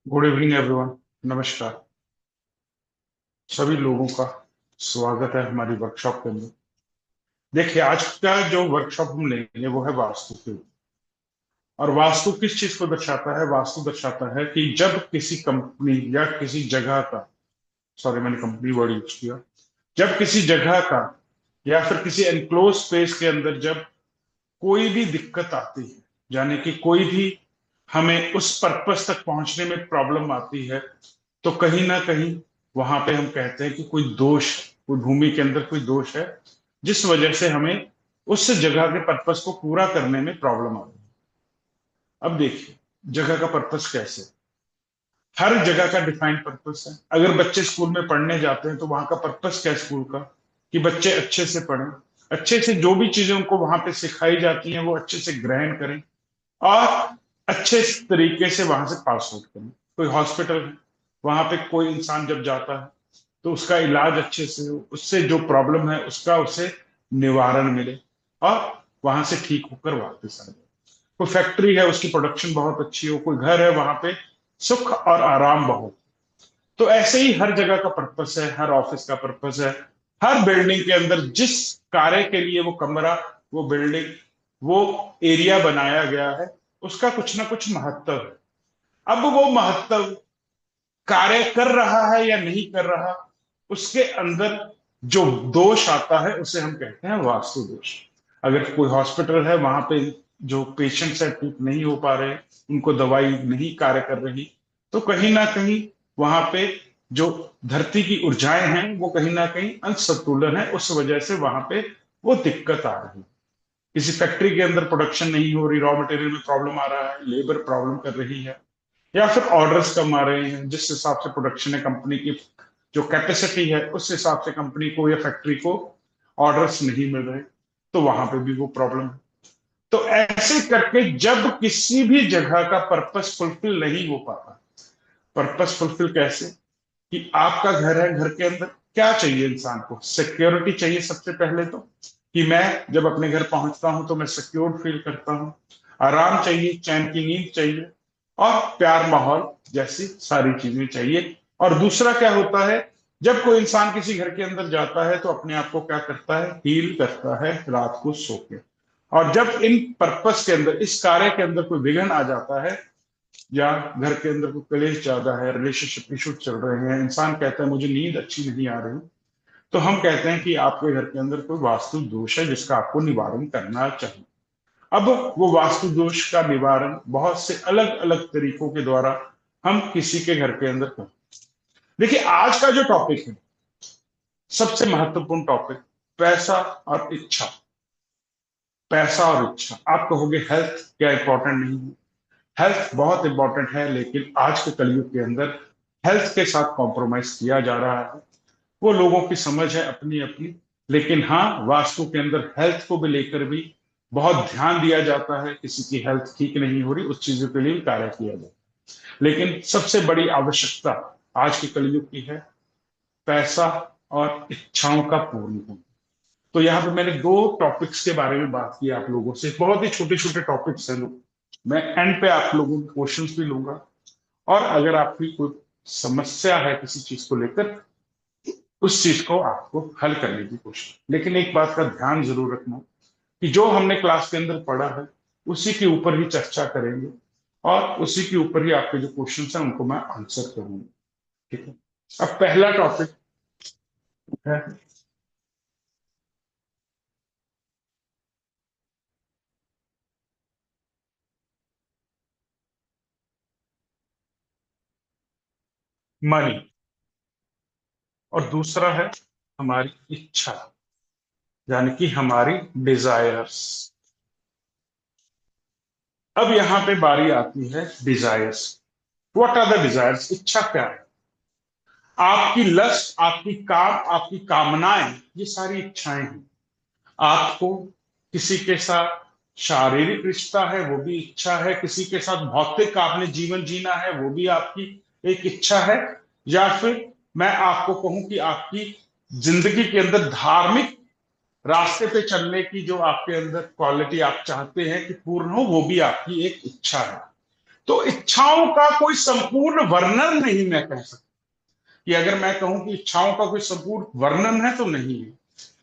Good evening everyone. नमस्कार सभी लोगों का स्वागत है हमारी वर्कशॉप के अंदर। देखिए, आज का जो वर्कशॉप हम लेंगे वो है वास्तु के ऊपर। और वास्तु किस चीज को दर्शाता है? वास्तु दर्शाता है कि जब किसी कंपनी या किसी जगह का, सॉरी मैंने कंपनी वर्ड यूज किया, जब किसी जगह का या फिर किसी एनक्लोज स्पेस के अंदर जब कोई भी दिक्कत आती है, यानी कि कोई भी हमें उस पर्पस तक पहुंचने में प्रॉब्लम आती है, तो कहीं ना कहीं वहां पे हम कहते हैं कि कोई दोष है, कोई भूमि के अंदर कोई दोष है, जिस वजह से हमें उस जगह के पर्पस को पूरा करने में प्रॉब्लम आती है। अब देखिए, जगह का पर्पस कैसे, हर जगह का डिफाइंड पर्पस है। अगर बच्चे स्कूल में पढ़ने जाते हैं तो वहां का पर्पस क्या है स्कूल का? कि बच्चे अच्छे से पढ़ें, अच्छे से जो भी चीजें उनको वहां पे सिखाई जाती हैं वो अच्छे से ग्रहण करें और अच्छे तरीके से वहां से पास आउट करें। कोई हॉस्पिटल है, वहां पे कोई इंसान जब जाता है तो उसका इलाज अच्छे से हो, उससे जो प्रॉब्लम है उसका उसे निवारण मिले और वहां से ठीक होकर वापस आ जाए। कोई फैक्ट्री है, उसकी प्रोडक्शन बहुत अच्छी हो, कोई घर है, वहां पे सुख और आराम बहुत। तो ऐसे ही हर जगह का पर्पस है, हर ऑफिस का पर्पस है, हर बिल्डिंग के अंदर जिस कार्य के लिए वो कमरा, वो बिल्डिंग, वो एरिया बनाया गया है, उसका कुछ ना कुछ महत्व है। अब वो महत्व कार्य कर रहा है या नहीं कर रहा, उसके अंदर जो दोष आता है उसे हम कहते हैं वास्तु दोष। अगर कोई हॉस्पिटल है, वहां पे जो पेशेंट्स है ठीक नहीं हो पा रहे, उनको दवाई नहीं कार्य कर रही, तो कहीं ना कहीं वहां पे जो धरती की ऊर्जाएं हैं वो कहीं ना कहीं असंतुलन है, उस वजह से वहां पे वो दिक्कत आ रही है। किसी फैक्ट्री के अंदर प्रोडक्शन नहीं हो रही, रॉ मटेरियल में प्रॉब्लम आ रहा है, लेबर प्रॉब्लम कर रही है, या फिर ऑर्डर्स कम आ रहे हैं, जिस हिसाब से प्रोडक्शन है कंपनी की, जो कैपेसिटी है उस हिसाब से कंपनी को या फैक्ट्री को ऑर्डर्स नहीं मिल रहे, तो वहां पे भी वो प्रॉब्लम है। तो ऐसे करके जब किसी भी जगह का पर्पस फुलफिल नहीं हो पाता, पर्पस फुलफिल कैसे? कि आपका घर है, घर के अंदर क्या चाहिए इंसान को? सिक्योरिटी चाहिए सबसे पहले तो, कि मैं जब अपने घर पहुंचता हूं तो मैं सिक्योर फील करता हूं। आराम चाहिए, चैन की नींद चाहिए और प्यार माहौल जैसी सारी चीजें चाहिए। और दूसरा क्या होता है, जब कोई इंसान किसी घर के अंदर जाता है तो अपने आप को क्या करता है? हील करता है रात को सो के। और जब इन पर्पस के अंदर, इस कार्य के अंदर कोई विघ्न आ जाता है, या घर के अंदर कोई क्लेश ज्यादा है, रिलेशनशिप इशू चल रहे हैं, इंसान कहता है मुझे नींद अच्छी नहीं आ रही, तो हम कहते हैं कि आपके घर के अंदर कोई वास्तु दोष है जिसका आपको निवारण करना चाहिए। अब वो वास्तु दोष का निवारण बहुत से अलग अलग तरीकों के द्वारा हम किसी के घर के अंदर करते हैं। देखिए, आज का जो टॉपिक है, सबसे महत्वपूर्ण टॉपिक, पैसा और इच्छा। पैसा और इच्छा, आप कहोगे हेल्थ क्या इंपॉर्टेंट नहीं है? हेल्थ बहुत इंपॉर्टेंट है, लेकिन आज के कलयुग के अंदर हेल्थ के साथ कॉम्प्रोमाइज किया जा रहा है। वो लोगों की समझ है अपनी अपनी। लेकिन हाँ, वास्तु के अंदर हेल्थ को भी लेकर भी बहुत ध्यान दिया जाता है। किसी की हेल्थ ठीक नहीं हो रही, उस चीजों के लिए भी कार्य किया जाता है। लेकिन सबसे बड़ी आवश्यकता आज के कलयुग की है पैसा और इच्छाओं का पूर्ण होना। तो यहाँ पे मैंने दो टॉपिक्स के बारे में बात की आप लोगों से, बहुत ही छोटे छोटे टॉपिक्स हैं लोग। मैं एंड पे आप लोगों के क्वेश्चंस भी लूंगा, और अगर आपकी कोई समस्या है किसी चीज को लेकर, उस चीज को आपको हल करने की कोशिश। लेकिन एक बात का ध्यान जरूर रखना कि जो हमने क्लास के अंदर पढ़ा है उसी के ऊपर ही चर्चा करेंगे, और उसी के ऊपर ही आपके जो क्वेश्चन हैं उनको मैं आंसर करूंगा। ठीक है? अब पहला टॉपिक है मनी, और दूसरा है हमारी इच्छा, यानी कि हमारी डिजायर्स। अब यहां पे बारी आती है desires. What are the desires? इच्छा क्या है? आपकी लस्ट, आपकी काम, आपकी कामनाएं, ये सारी इच्छाएं हैं। आपको किसी के साथ शारीरिक रिश्ता है, वो भी इच्छा है। किसी के साथ भौतिक आपने जीवन जीना है, वो भी आपकी एक इच्छा है। या फिर मैं आपको कहूं कि आपकी जिंदगी के अंदर धार्मिक रास्ते पे चलने की जो आपके अंदर क्वालिटी आप चाहते हैं कि पूर्ण हो, वो भी आपकी एक इच्छा है। तो इच्छाओं का कोई संपूर्ण वर्णन नहीं मैं कह सकता, कि अगर मैं कहूं कि इच्छाओं का कोई संपूर्ण वर्णन है तो नहीं है।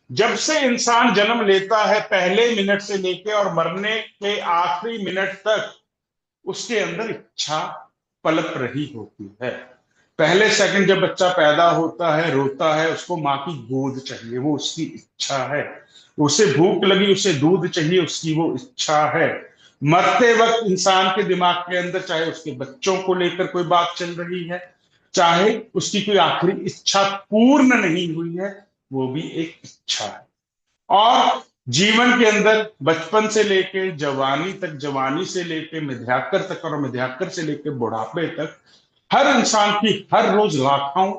जब से इंसान जन्म लेता है पहले मिनट से लेके और मरने के आखिरी मिनट तक उसके अंदर इच्छा पलक रही होती है। पहले सेकंड जब बच्चा पैदा होता है, रोता है, उसको माँ की गोद चाहिए, वो उसकी इच्छा है। उसे भूख लगी, उसे दूध चाहिए, उसकी वो इच्छा है। मरते वक्त इंसान के दिमाग के अंदर चाहे उसके बच्चों को लेकर कोई बात चल रही है, चाहे उसकी कोई आखिरी इच्छा पूर्ण नहीं हुई है, वो भी एक इच्छा है। और जीवन के अंदर बचपन से लेके जवानी तक, जवानी से लेके मिथ्याकर तक, और मिथ्याकर से लेके बुढ़ापे तक हर इंसान की हर रोज लाखों,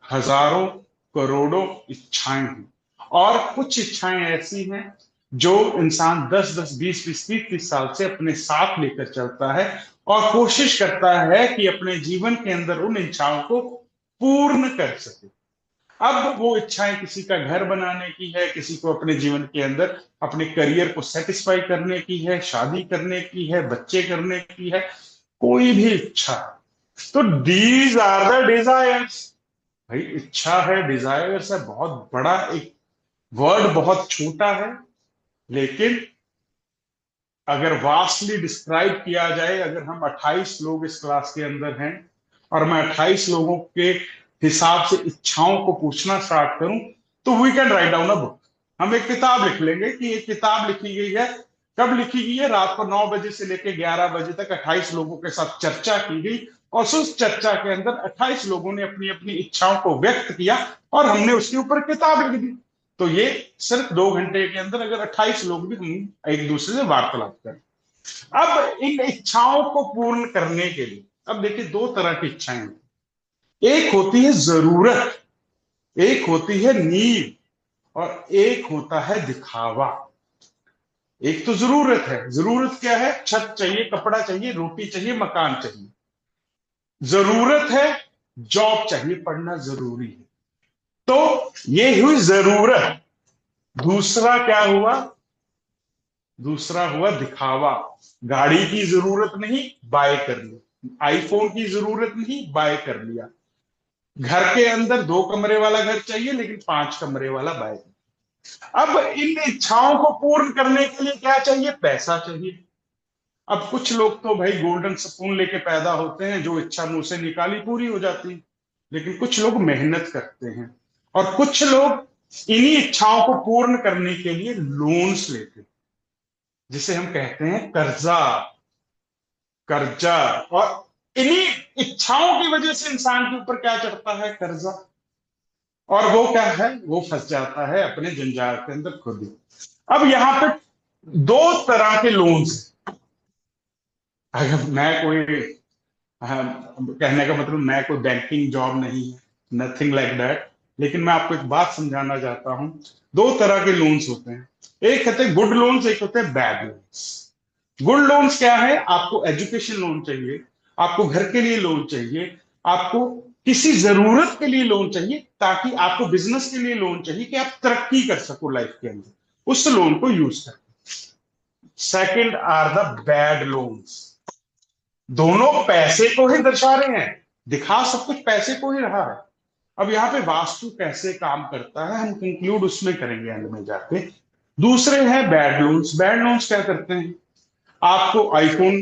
हजारों, करोड़ों इच्छाएं हैं। और कुछ इच्छाएं ऐसी हैं जो इंसान 10-10, 20-20, 30-30 साल से अपने साथ लेकर चलता है और कोशिश करता है कि अपने जीवन के अंदर उन इच्छाओं को पूर्ण कर सके। अब वो इच्छाएं किसी का घर बनाने की है, किसी को अपने जीवन के अंदर अपने करियर को सेटिस्फाई करने की है, शादी करने की है, बच्चे करने की है, कोई भी इच्छा। तो दीज आर द डिजायर्स। भाई इच्छा है, डिजायर्स है, बहुत बड़ा एक वर्ड, बहुत छोटा है, लेकिन अगर वास्टली डिस्क्राइब किया जाए, अगर हम 28 लोग इस क्लास के अंदर हैं और मैं 28 लोगों के हिसाब से इच्छाओं को पूछना स्टार्ट करूं, तो we can write down a book. हम एक किताब लिख लेंगे कि एक किताब लिखी गई है। कब लिखी गई है? रात को 9 बजे से लेकर 11 बजे तक 28 लोगों के साथ चर्चा की गई, और उस चर्चा के अंदर 28 लोगों ने अपनी अपनी इच्छाओं को व्यक्त किया और हमने उसके ऊपर किताब लिख दी। तो ये सिर्फ 2 घंटे के अंदर अगर 28 लोग भी हम एक दूसरे से वार्तालाप करें। अब इन इच्छाओं को पूर्ण करने के लिए, अब देखिए दो तरह की इच्छाएं हैं। एक होती है जरूरत, एक होती है नीड, और एक होता है दिखावा। एक तो जरूरत है। जरूरत क्या है? छत चाहिए, कपड़ा चाहिए, रोटी चाहिए, मकान चाहिए। जरूरत है जॉब चाहिए, पढ़ना जरूरी है। तो ये हुई जरूरत। दूसरा क्या हुआ? दूसरा हुआ दिखावा। गाड़ी की जरूरत नहीं, बाय कर ली। आईफोन की जरूरत नहीं, बाय कर लिया। घर के अंदर 2 कमरे वाला घर चाहिए, लेकिन 5 कमरे वाला बाय। अब इन इच्छाओं को पूर्ण करने के लिए क्या चाहिए? पैसा चाहिए। अब कुछ लोग तो भाई गोल्डन स्पून लेके पैदा होते हैं, जो इच्छा मुंह से निकाली पूरी हो जाती है। लेकिन कुछ लोग मेहनत करते हैं, और कुछ लोग इन्हीं इच्छाओं को पूर्ण करने के लिए लोन्स लेते हैं, जिसे हम कहते हैं कर्जा। कर्जा। और इन्हीं इच्छाओं की वजह से इंसान के ऊपर क्या चढ़ता है? कर्जा। और वो क्या है? वो फंस जाता है अपने जंजाल के अंदर खुद ही। अब यहां पे दो तरह के लोन्स। अगर मैं कोई, कहने का मतलब मैं कोई बैंकिंग जॉब नहीं है, नथिंग लाइक दैट, लेकिन मैं आपको एक बात समझाना चाहता हूं। दो तरह के लोन्स होते हैं। एक होते हैं गुड लोन्स, एक होते हैं बैड लोन्स। गुड लोन्स क्या है? आपको एजुकेशन लोन चाहिए, आपको घर के लिए लोन चाहिए, आपको किसी जरूरत के लिए लोन चाहिए, ताकि आपको बिजनेस के लिए लोन चाहिए कि आप तरक्की कर सको लाइफ के अंदर, उस लोन को यूज कर। Second are the bad loans. दोनों पैसे को ही दर्शा रहे हैं, दिखा सब कुछ पैसे को ही रहा है। अब यहाँ पे वास्तु कैसे काम करता है हम कंक्लूड उसमें करेंगे एंड में जाके। दूसरे हैं बैड लोन्स। बैड लोन्स क्या करते हैं? आपको आईफोन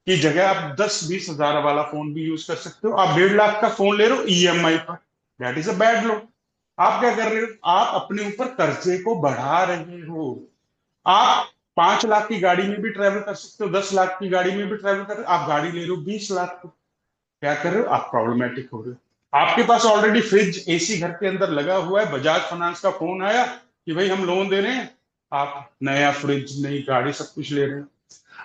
की जगह आप 10-20 हजार वाला फोन भी यूज कर सकते हो। आप 1.5 लाख का फोन ले रहे हो ईएमआई पर, that is a bad loan. आप क्या कर रहे हो? आप अपने ऊपर कर्जे को बढ़ा रहे हो। आप 5 लाख की गाड़ी में भी ट्रेवल कर सकते हो, 10 लाख की गाड़ी में भी ट्रेवल कर रहे हो, आप गाड़ी ले रहे हो 20 लाख की। क्या कर रहे हो? आप प्रॉब्लमेटिक हो रहे हो। आपके पास ऑलरेडी फ्रिज, एसी घर के अंदर लगा हुआ है, बजाज फाइनेंस का फोन आया कि भाई हम लोन दे रहे हैं, आप नया फ्रिज, नई गाड़ी, सब कुछ ले रहे हो।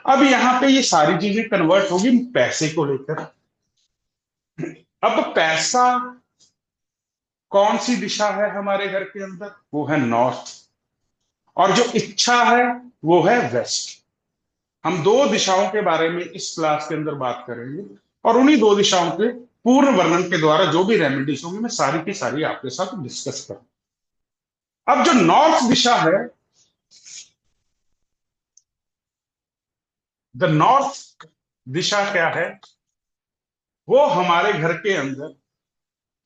अब यहाँ पे ये सारी चीजें कन्वर्ट होगी पैसे को लेकर। अब पैसा कौन सी दिशा है हमारे घर के अंदर? वो है नॉर्थ। और जो इच्छा है वो है वेस्ट। हम दो दिशाओं के बारे में इस क्लास के अंदर बात करेंगे, और उन्हीं दो दिशाओं के पूर्ण वर्णन के द्वारा जो भी रेमेडीज होंगी मैं सारी की सारी आपके साथ डिस्कस करूं। अब जो नॉर्थ दिशा है, द नॉर्थ दिशा क्या है, वो हमारे घर के अंदर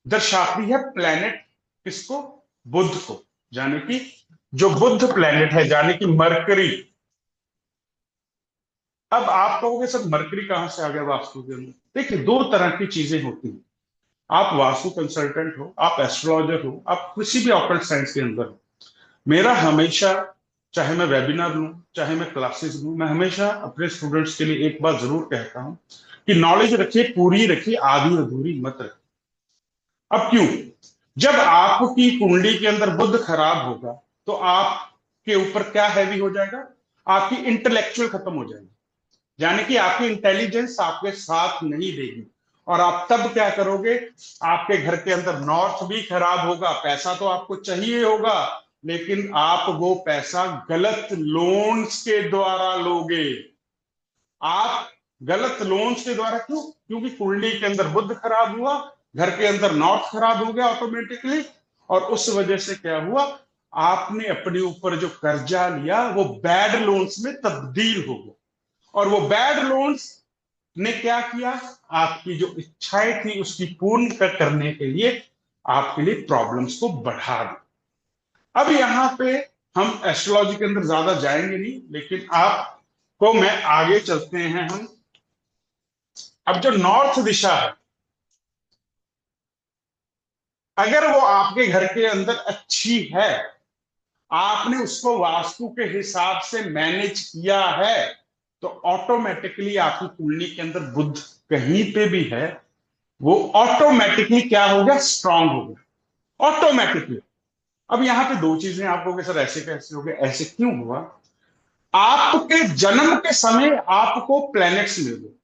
दर्शाती है प्लेनेट किसको, बुध को, यानी कि जो बुध प्लेनेट है, यानी कि मरकरी। अब आप कहोगे सर मरकरी कहां से आ गया वास्तु के अंदर? देखिए, दो तरह की चीजें होती हैं। आप वास्तु कंसल्टेंट हो, आप एस्ट्रोलॉजर हो, आप किसी भी ऑकल्ट साइंस के अंदर हो, मेरा हमेशा, चाहे मैं वेबिनार लूं, चाहे मैं क्लासेस लूं, मैं हमेशा अपने स्टूडेंट्स के लिए एक बात जरूर कहता हूं कि नॉलेज रखिए, पूरी रखिए, आधी अधूरी मत रखिए। अब क्यों? जब आपकी कुंडली के अंदर बुध खराब होगा तो आपके ऊपर क्या हैवी हो जाएगा, आपकी इंटेलेक्चुअल खत्म हो जाएगी, यानी कि आपकी इंटेलिजेंस आपके साथ नहीं देगी। और आप तब क्या करोगे, आपके घर के अंदर नॉर्थ भी खराब होगा, पैसा तो आपको चाहिए होगा, लेकिन आप वो पैसा गलत लोन्स के द्वारा लोगे। आप गलत लोन्स के द्वारा, क्यों? क्योंकि कुंडली के अंदर बुध खराब हुआ, घर के अंदर नॉर्थ खराब हो गया ऑटोमेटिकली, और उस वजह से क्या हुआ, आपने अपने ऊपर जो कर्जा लिया वो बैड लोन्स में तब्दील हो गया। और वो बैड लोन्स ने क्या किया, आपकी जो इच्छाएं थी उसकी पूर्ण करने के लिए आपके लिए प्रॉब्लम्स को बढ़ा दिया। अब यहां पे हम एस्ट्रोलॉजी के अंदर ज्यादा जाएंगे नहीं, लेकिन आपको मैं आगे चलते हैं हम। अब जो नॉर्थ दिशा है, अगर वो आपके घर के अंदर अच्छी है, आपने उसको वास्तु के हिसाब से मैनेज किया है, तो ऑटोमेटिकली आपकी कुंडली के अंदर बुध कहीं पे भी है, वो ऑटोमेटिकली क्या हो गया, स्ट्रांग हो गया ऑटोमेटिकली। अब यहां पे दो चीजें आप कहोगे सर ऐसे कैसे हो गए, ऐसे क्यों हुआ? आपके जन्म के समय आपको प्लैनेट्स मिल गए,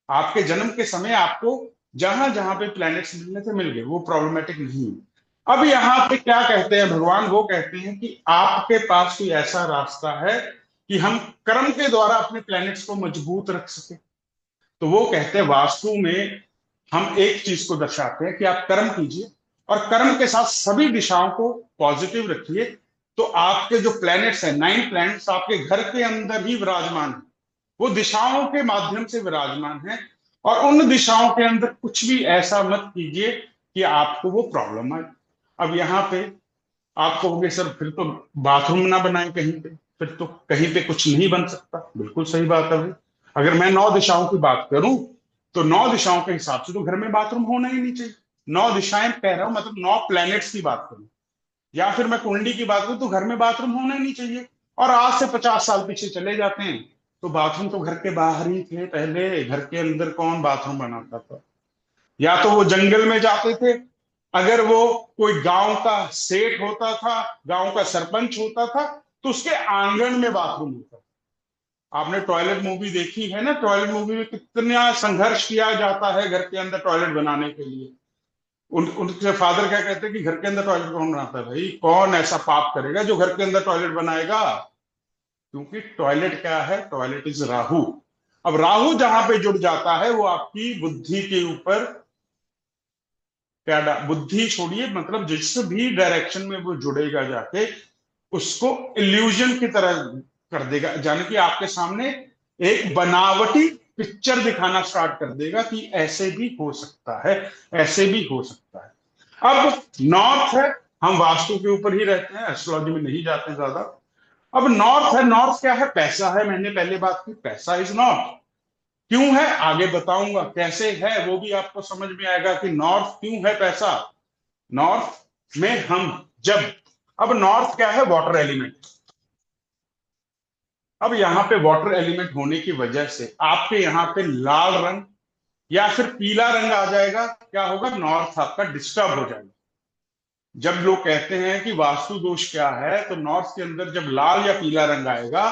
आपके जन्म के समय आपको जहां जहां पे प्लैनेट्स मिलने थे मिल गए, वो प्रॉब्लमेटिक नहीं है। अब यहां पे क्या कहते हैं भगवान, वो कहते हैं कि आपके पास कोई ऐसा रास्ता है कि हम कर्म के द्वारा अपने प्लैनेट्स को मजबूत रख सके। तो वो कहते हैं वास्तु में हम एक चीज को दर्शाते हैं कि आप कर्म कीजिए, और कर्म के साथ सभी दिशाओं को पॉजिटिव रखिए, तो आपके जो प्लैनेट्स हैं, 9 प्लैनेट्स आपके घर के अंदर ही विराजमान है, वो दिशाओं के माध्यम से विराजमान है। और उन दिशाओं के अंदर कुछ भी ऐसा मत कीजिए कि आपको वो प्रॉब्लम आए। अब यहाँ पे आप कहोगे सर फिर तो बाथरूम ना बनाए कहीं पे, फिर तो कहीं पे कुछ नहीं बन सकता। बिल्कुल सही बात है भाई। अगर मैं 9 दिशाओं की बात करूं, तो 9 दिशाओं के हिसाब से तो घर में बाथरूम होना ही नहीं चाहिए। 9 दिशाएं कह रहा हूं, मतलब 9 प्लैनेट्स की बात करूं, या फिर मैं कुंडली की बात करूं, तो घर में बाथरूम होना ही नहीं चाहिए। और आज से 50 साल पीछे चले जाते हैं, तो बाथरूम तो घर के बाहर ही थे, पहले घर के अंदर कौन बाथरूम बनाता था? या तो वो जंगल में जाते थे, अगर वो कोई गांव का सेठ होता था, गांव का सरपंच होता था, तो उसके आंगन में बाथरूम होता था। आपने टॉयलेट मूवी देखी है ना, टॉयलेट मूवी में कितना संघर्ष किया जाता है घर के अंदर टॉयलेट बनाने के लिए। उनके फादर क्या कहते हैं कि घर के अंदर टॉयलेट कौन बनाता है भाई, कौन ऐसा पाप करेगा जो घर के अंदर टॉयलेट बनाएगा? क्योंकि टॉयलेट क्या है, टॉयलेट इज राहु। अब राहु जहां पे जुड़ जाता है, वो आपकी बुद्धि के ऊपर क्या, बुद्धि छोड़िए, मतलब जिस भी डायरेक्शन में वो जुड़ेगा जाके, उसको इल्यूजन की तरह कर देगा, यानी कि आपके सामने एक बनावटी पिक्चर दिखाना स्टार्ट कर देगा कि ऐसे भी हो सकता है, ऐसे भी हो सकता है। अब नॉर्थ है, हम वास्तु के ऊपर ही रहते हैं, एस्ट्रोलॉजी में नहीं जाते ज्यादा। अब नॉर्थ है, नॉर्थ क्या है, पैसा है, मैंने पहले बात की, पैसा इज नॉर्थ। क्यों है आगे बताऊंगा, कैसे है वो भी आपको समझ में आएगा कि नॉर्थ क्यों है पैसा। नॉर्थ में हम जब, अब नॉर्थ क्या है, वाटर एलिमेंट। अब यहां पे वाटर एलिमेंट होने की वजह से आपके यहां पे लाल रंग या फिर पीला रंग आ जाएगा, क्या होगा, नॉर्थ आपका डिस्टर्ब हो जाएगा। जब लोग कहते हैं कि वास्तु दोष क्या है, तो नॉर्थ के अंदर जब लाल या पीला रंग आएगा,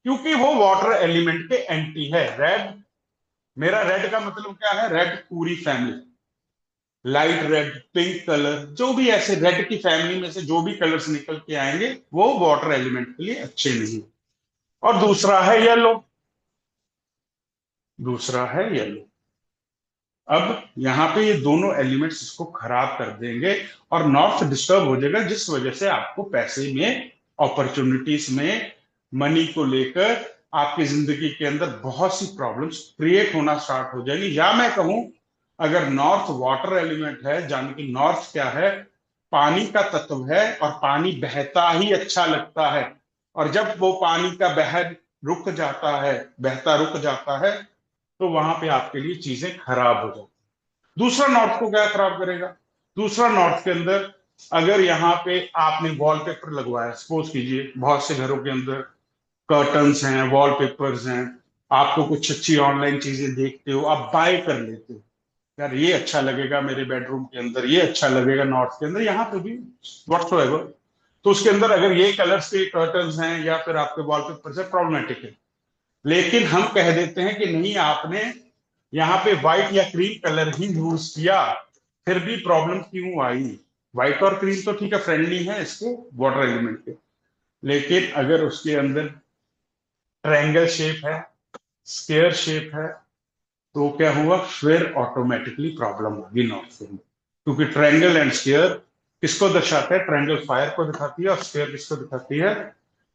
क्योंकि वो वाटर एलिमेंट के एंटी है। रेड, मेरा रेड का मतलब क्या है, रेड पूरी family, light red, pink colour, जो भी ऐसे रेड की फैमिली में से जो भी कलर्स निकल के आएंगे, वो वाटर एलिमेंट के लिए अच्छे नहीं। और दूसरा है येलो, दूसरा है येलो। अब यहाँ पे ये दोनों एलिमेंट्स इसको खराब कर देंगे, और नॉर्थ डिस्टर्ब हो जाएगा, जिस वजह से आपको पैसे में, अपॉर्चुनिटीज में, मनी को लेकर आपकी जिंदगी के अंदर बहुत सी प्रॉब्लम्स क्रिएट होना स्टार्ट हो जाएगी। या मैं कहूं, अगर नॉर्थ वाटर एलिमेंट है, यानी कि नॉर्थ क्या है, पानी का तत्व है, और पानी बहता ही अच्छा लगता है, और जब वो पानी का रुक जाता है, बहता रुक जाता है, तो वहां पे आपके लिए चीजें खराब हो जाती। दूसरा नॉर्थ को क्या खराब करेगा? दूसरा नॉर्थ के अंदर, अगर यहाँ पे आपने वॉलपेपर लगवाया, सपोज कीजिए बहुत से घरों के अंदर कर्टन्स हैं, वॉलपेपर्स हैं, आपको कुछ अच्छी ऑनलाइन चीजें देखते हो, आप बाय कर लेते हो, यार ये अच्छा लगेगा मेरे बेडरूम के अंदर, ये अच्छा लगेगा नॉर्थ के अंदर, यहाँ पे भी व्हाटसोएवर, तो उसके अंदर अगर ये कलर्स के कर्टन्स हैं या फिर आपके वॉलपेपर है, प्रॉब्लमेटिक है। लेकिन हम कह देते हैं कि नहीं, आपने यहाँ पे व्हाइट या क्रीम कलर ही यूज किया, फिर भी प्रॉब्लम क्यों आई? व्हाइट और क्रीम तो ठीक है, फ्रेंडली है इसके वाटर एलिमेंट के, लेकिन अगर उसके अंदर ट्रायंगल शेप है, स्क्वायर शेप है, तो क्या हुआ? फिर ऑटोमेटिकली प्रॉब्लम होगी नॉर्थ में, क्योंकि ट्रायंगल एंड स्क्वायर किसको दर्शाता है? ट्रायंगल फायर को दिखाती है, और स्क्वायर किसको दिखाती है?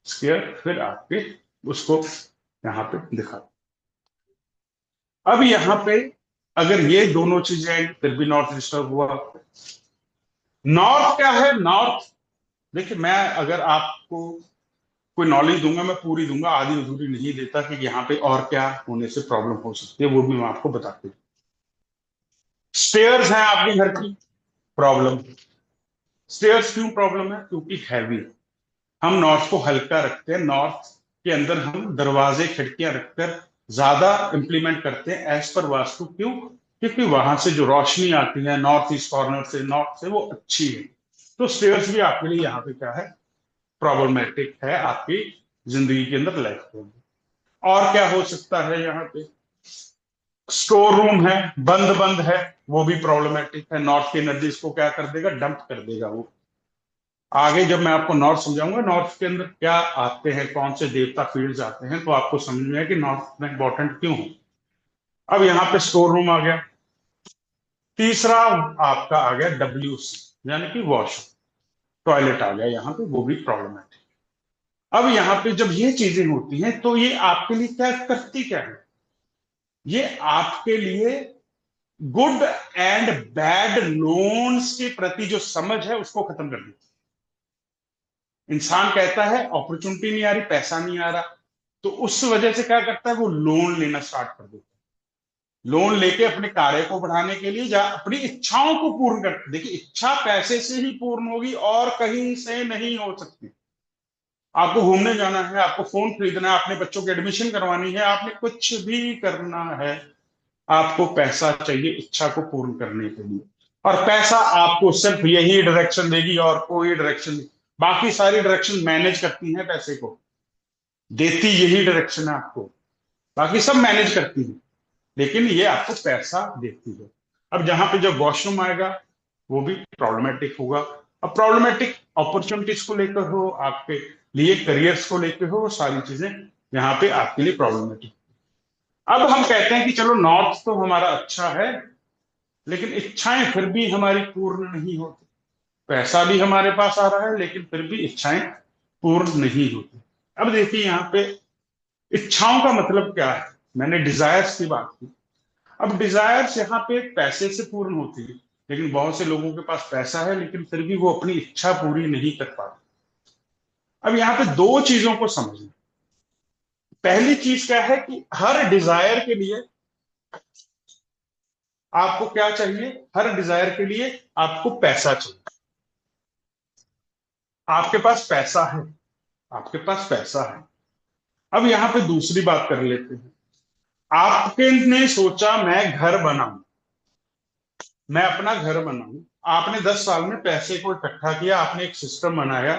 स्क्वायर फिर आपके उसको यहाँ पे दिखाती है। अब यहाँ पे अगर ये दोनों चीजें आई, फिर भी नॉर्थ डिस्टर्ब हुआ। नॉर्थ क्या है? नॉर्थ, देखिए मैं अगर आपको कोई नॉलेज दूंगा, मैं पूरी दूंगा, आधी अधूरी नहीं देता कि यहाँ पे और क्या होने से प्रॉब्लम हो सकती है, वो भी मैं आपको बताती हूँ। स्टेयर्स हैं आपके घर की, प्रॉब्लम। स्टेयर्स क्यों प्रॉब्लम है? क्योंकि हैवी। हम नॉर्थ को हल्का रखते हैं, नॉर्थ के अंदर हम दरवाजे खिड़कियां रखकर ज्यादा इंप्लीमेंट करते हैं एज पर वास्तु। क्यों? क्योंकि वहां से जो रोशनी आती है नॉर्थ ईस्ट कॉर्नर से, नॉर्थ से, वो अच्छी है। तो स्टेयर्स भी आपके लिए यहाँ पे क्या है? प्रॉब्लमेटिक है आपकी जिंदगी के अंदर, लाइफ में। और क्या हो सकता है यहाँ पे? स्टोर रूम है, बंद बंद है, वो भी प्रॉब्लमेटिक है। नॉर्थ की एनर्जी इसको क्या कर देगा? डंप कर देगा वो। आगे जब मैं आपको नॉर्थ समझाऊंगा, नॉर्थ के अंदर क्या आते हैं, कौन से देवता फील्ड्स आते हैं, तो आपको समझ में आए कि नॉर्थ में इंपॉर्टेंट क्यों है। अब यहाँ पे स्टोर रूम आ गया। तीसरा आपका आ गया WC, यानी कि वॉश, टॉयलेट आ गया यहाँ पे, वो भी प्रॉब्लमेटिक। अब यहाँ पे जब ये चीजें होती हैं, तो ये आपके लिए क्या करती क्या है? ये आपके लिए गुड एंड बैड लोन्स के प्रति जो समझ है उसको खत्म कर देती है। इंसान कहता है अपॉर्चुनिटी नहीं आ रही, पैसा नहीं आ रहा, तो उस वजह से क्या करता है? वो लोन लेना स्टार्ट कर देता है। लोन लेके अपने कार्य को बढ़ाने के लिए, या अपनी इच्छाओं को पूर्ण कर, देखिए इच्छा पैसे से ही पूर्ण होगी और कहीं से नहीं हो सकती। आपको घूमने जाना है, आपको फोन खरीदना है, अपने बच्चों की एडमिशन करवानी है, आपने कुछ भी करना है, आपको पैसा चाहिए इच्छा को पूर्ण करने के लिए। और पैसा आपको सिर्फ यही डायरेक्शन देगी और कोई डायरेक्शन नहीं। बाकी सारी डायरेक्शन मैनेज करती हैं पैसे को, देती यही डायरेक्शन है आपको, बाकी सब मैनेज करती है, लेकिन ये आपको पैसा देती है। अब जहां पे जब वॉशरूम आएगा, वो भी प्रॉब्लमेटिक होगा। अब प्रॉब्लमेटिक अपॉर्चुनिटीज को लेकर हो, आपके लिए करियर्स को लेकर हो, वो सारी चीजें यहाँ पे आपके लिए प्रॉब्लमेटिक। अब हम कहते हैं कि चलो नॉर्थ तो हमारा अच्छा है, लेकिन इच्छाएं फिर भी हमारी पूर्ण नहीं होती। पैसा भी हमारे पास आ रहा है, लेकिन फिर भी इच्छाएं पूर्ण नहीं होती। अब देखिए यहाँ पे इच्छाओं का मतलब क्या है? मैंने डिजायर्स की बात की। अब डिजायर्स यहाँ पे पैसे से पूर्ण होती है, लेकिन बहुत से लोगों के पास पैसा है, लेकिन फिर भी वो अपनी इच्छा पूरी नहीं कर पाते। अब यहाँ पे दो चीजों को समझना। पहली चीज क्या है कि हर डिजायर के लिए आपको क्या चाहिए? हर डिजायर के लिए आपको पैसा चाहिए। आपके पास पैसा है, आपके पास पैसा है। अब यहां पे दूसरी बात कर लेते हैं। आपके ने सोचा मैं घर बनाऊं, मैं अपना घर बनाऊं। आपने 10 साल में पैसे को इकट्ठा किया, आपने एक सिस्टम बनाया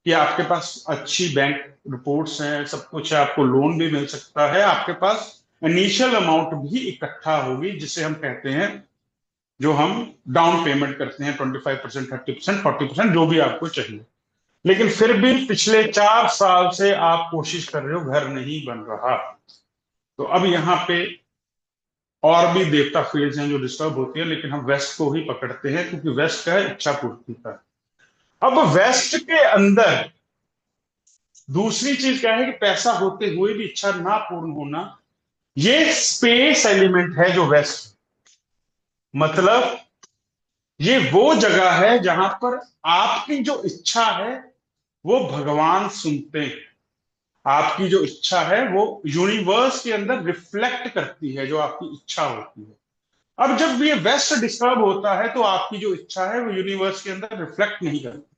कि आपके पास अच्छी बैंक रिपोर्ट्स हैं, सब कुछ है, आपको लोन भी मिल सकता है, आपके पास इनिशियल अमाउंट भी इकट्ठा होगी, जिसे हम कहते हैं, जो हम डाउन पेमेंट करते हैं, 25%, 30%, 40%, जो भी आपको चाहिए। लेकिन फिर भी पिछले 4 साल से आप कोशिश कर रहे हो, घर नहीं बन रहा। तो अब यहाँ पे और भी देवता फील्ड्स हैं जो डिस्टर्ब होती है, लेकिन हम वेस्ट को ही पकड़ते हैं, क्योंकि वेस्ट का है इच्छा पूर्ति का। अब वेस्ट के अंदर दूसरी चीज क्या है कि पैसा होते हुए भी इच्छा ना पूर्ण होना, ये स्पेस एलिमेंट है जो वेस्ट, मतलब ये वो जगह है जहां पर आपकी जो इच्छा है वो भगवान सुनते हैं। आपकी जो इच्छा है वो यूनिवर्स के अंदर रिफ्लेक्ट करती है, जो आपकी इच्छा होती है। अब जब ये वेस्ट डिस्टर्ब होता है तो आपकी जो इच्छा है वो यूनिवर्स के अंदर रिफ्लेक्ट नहीं करती।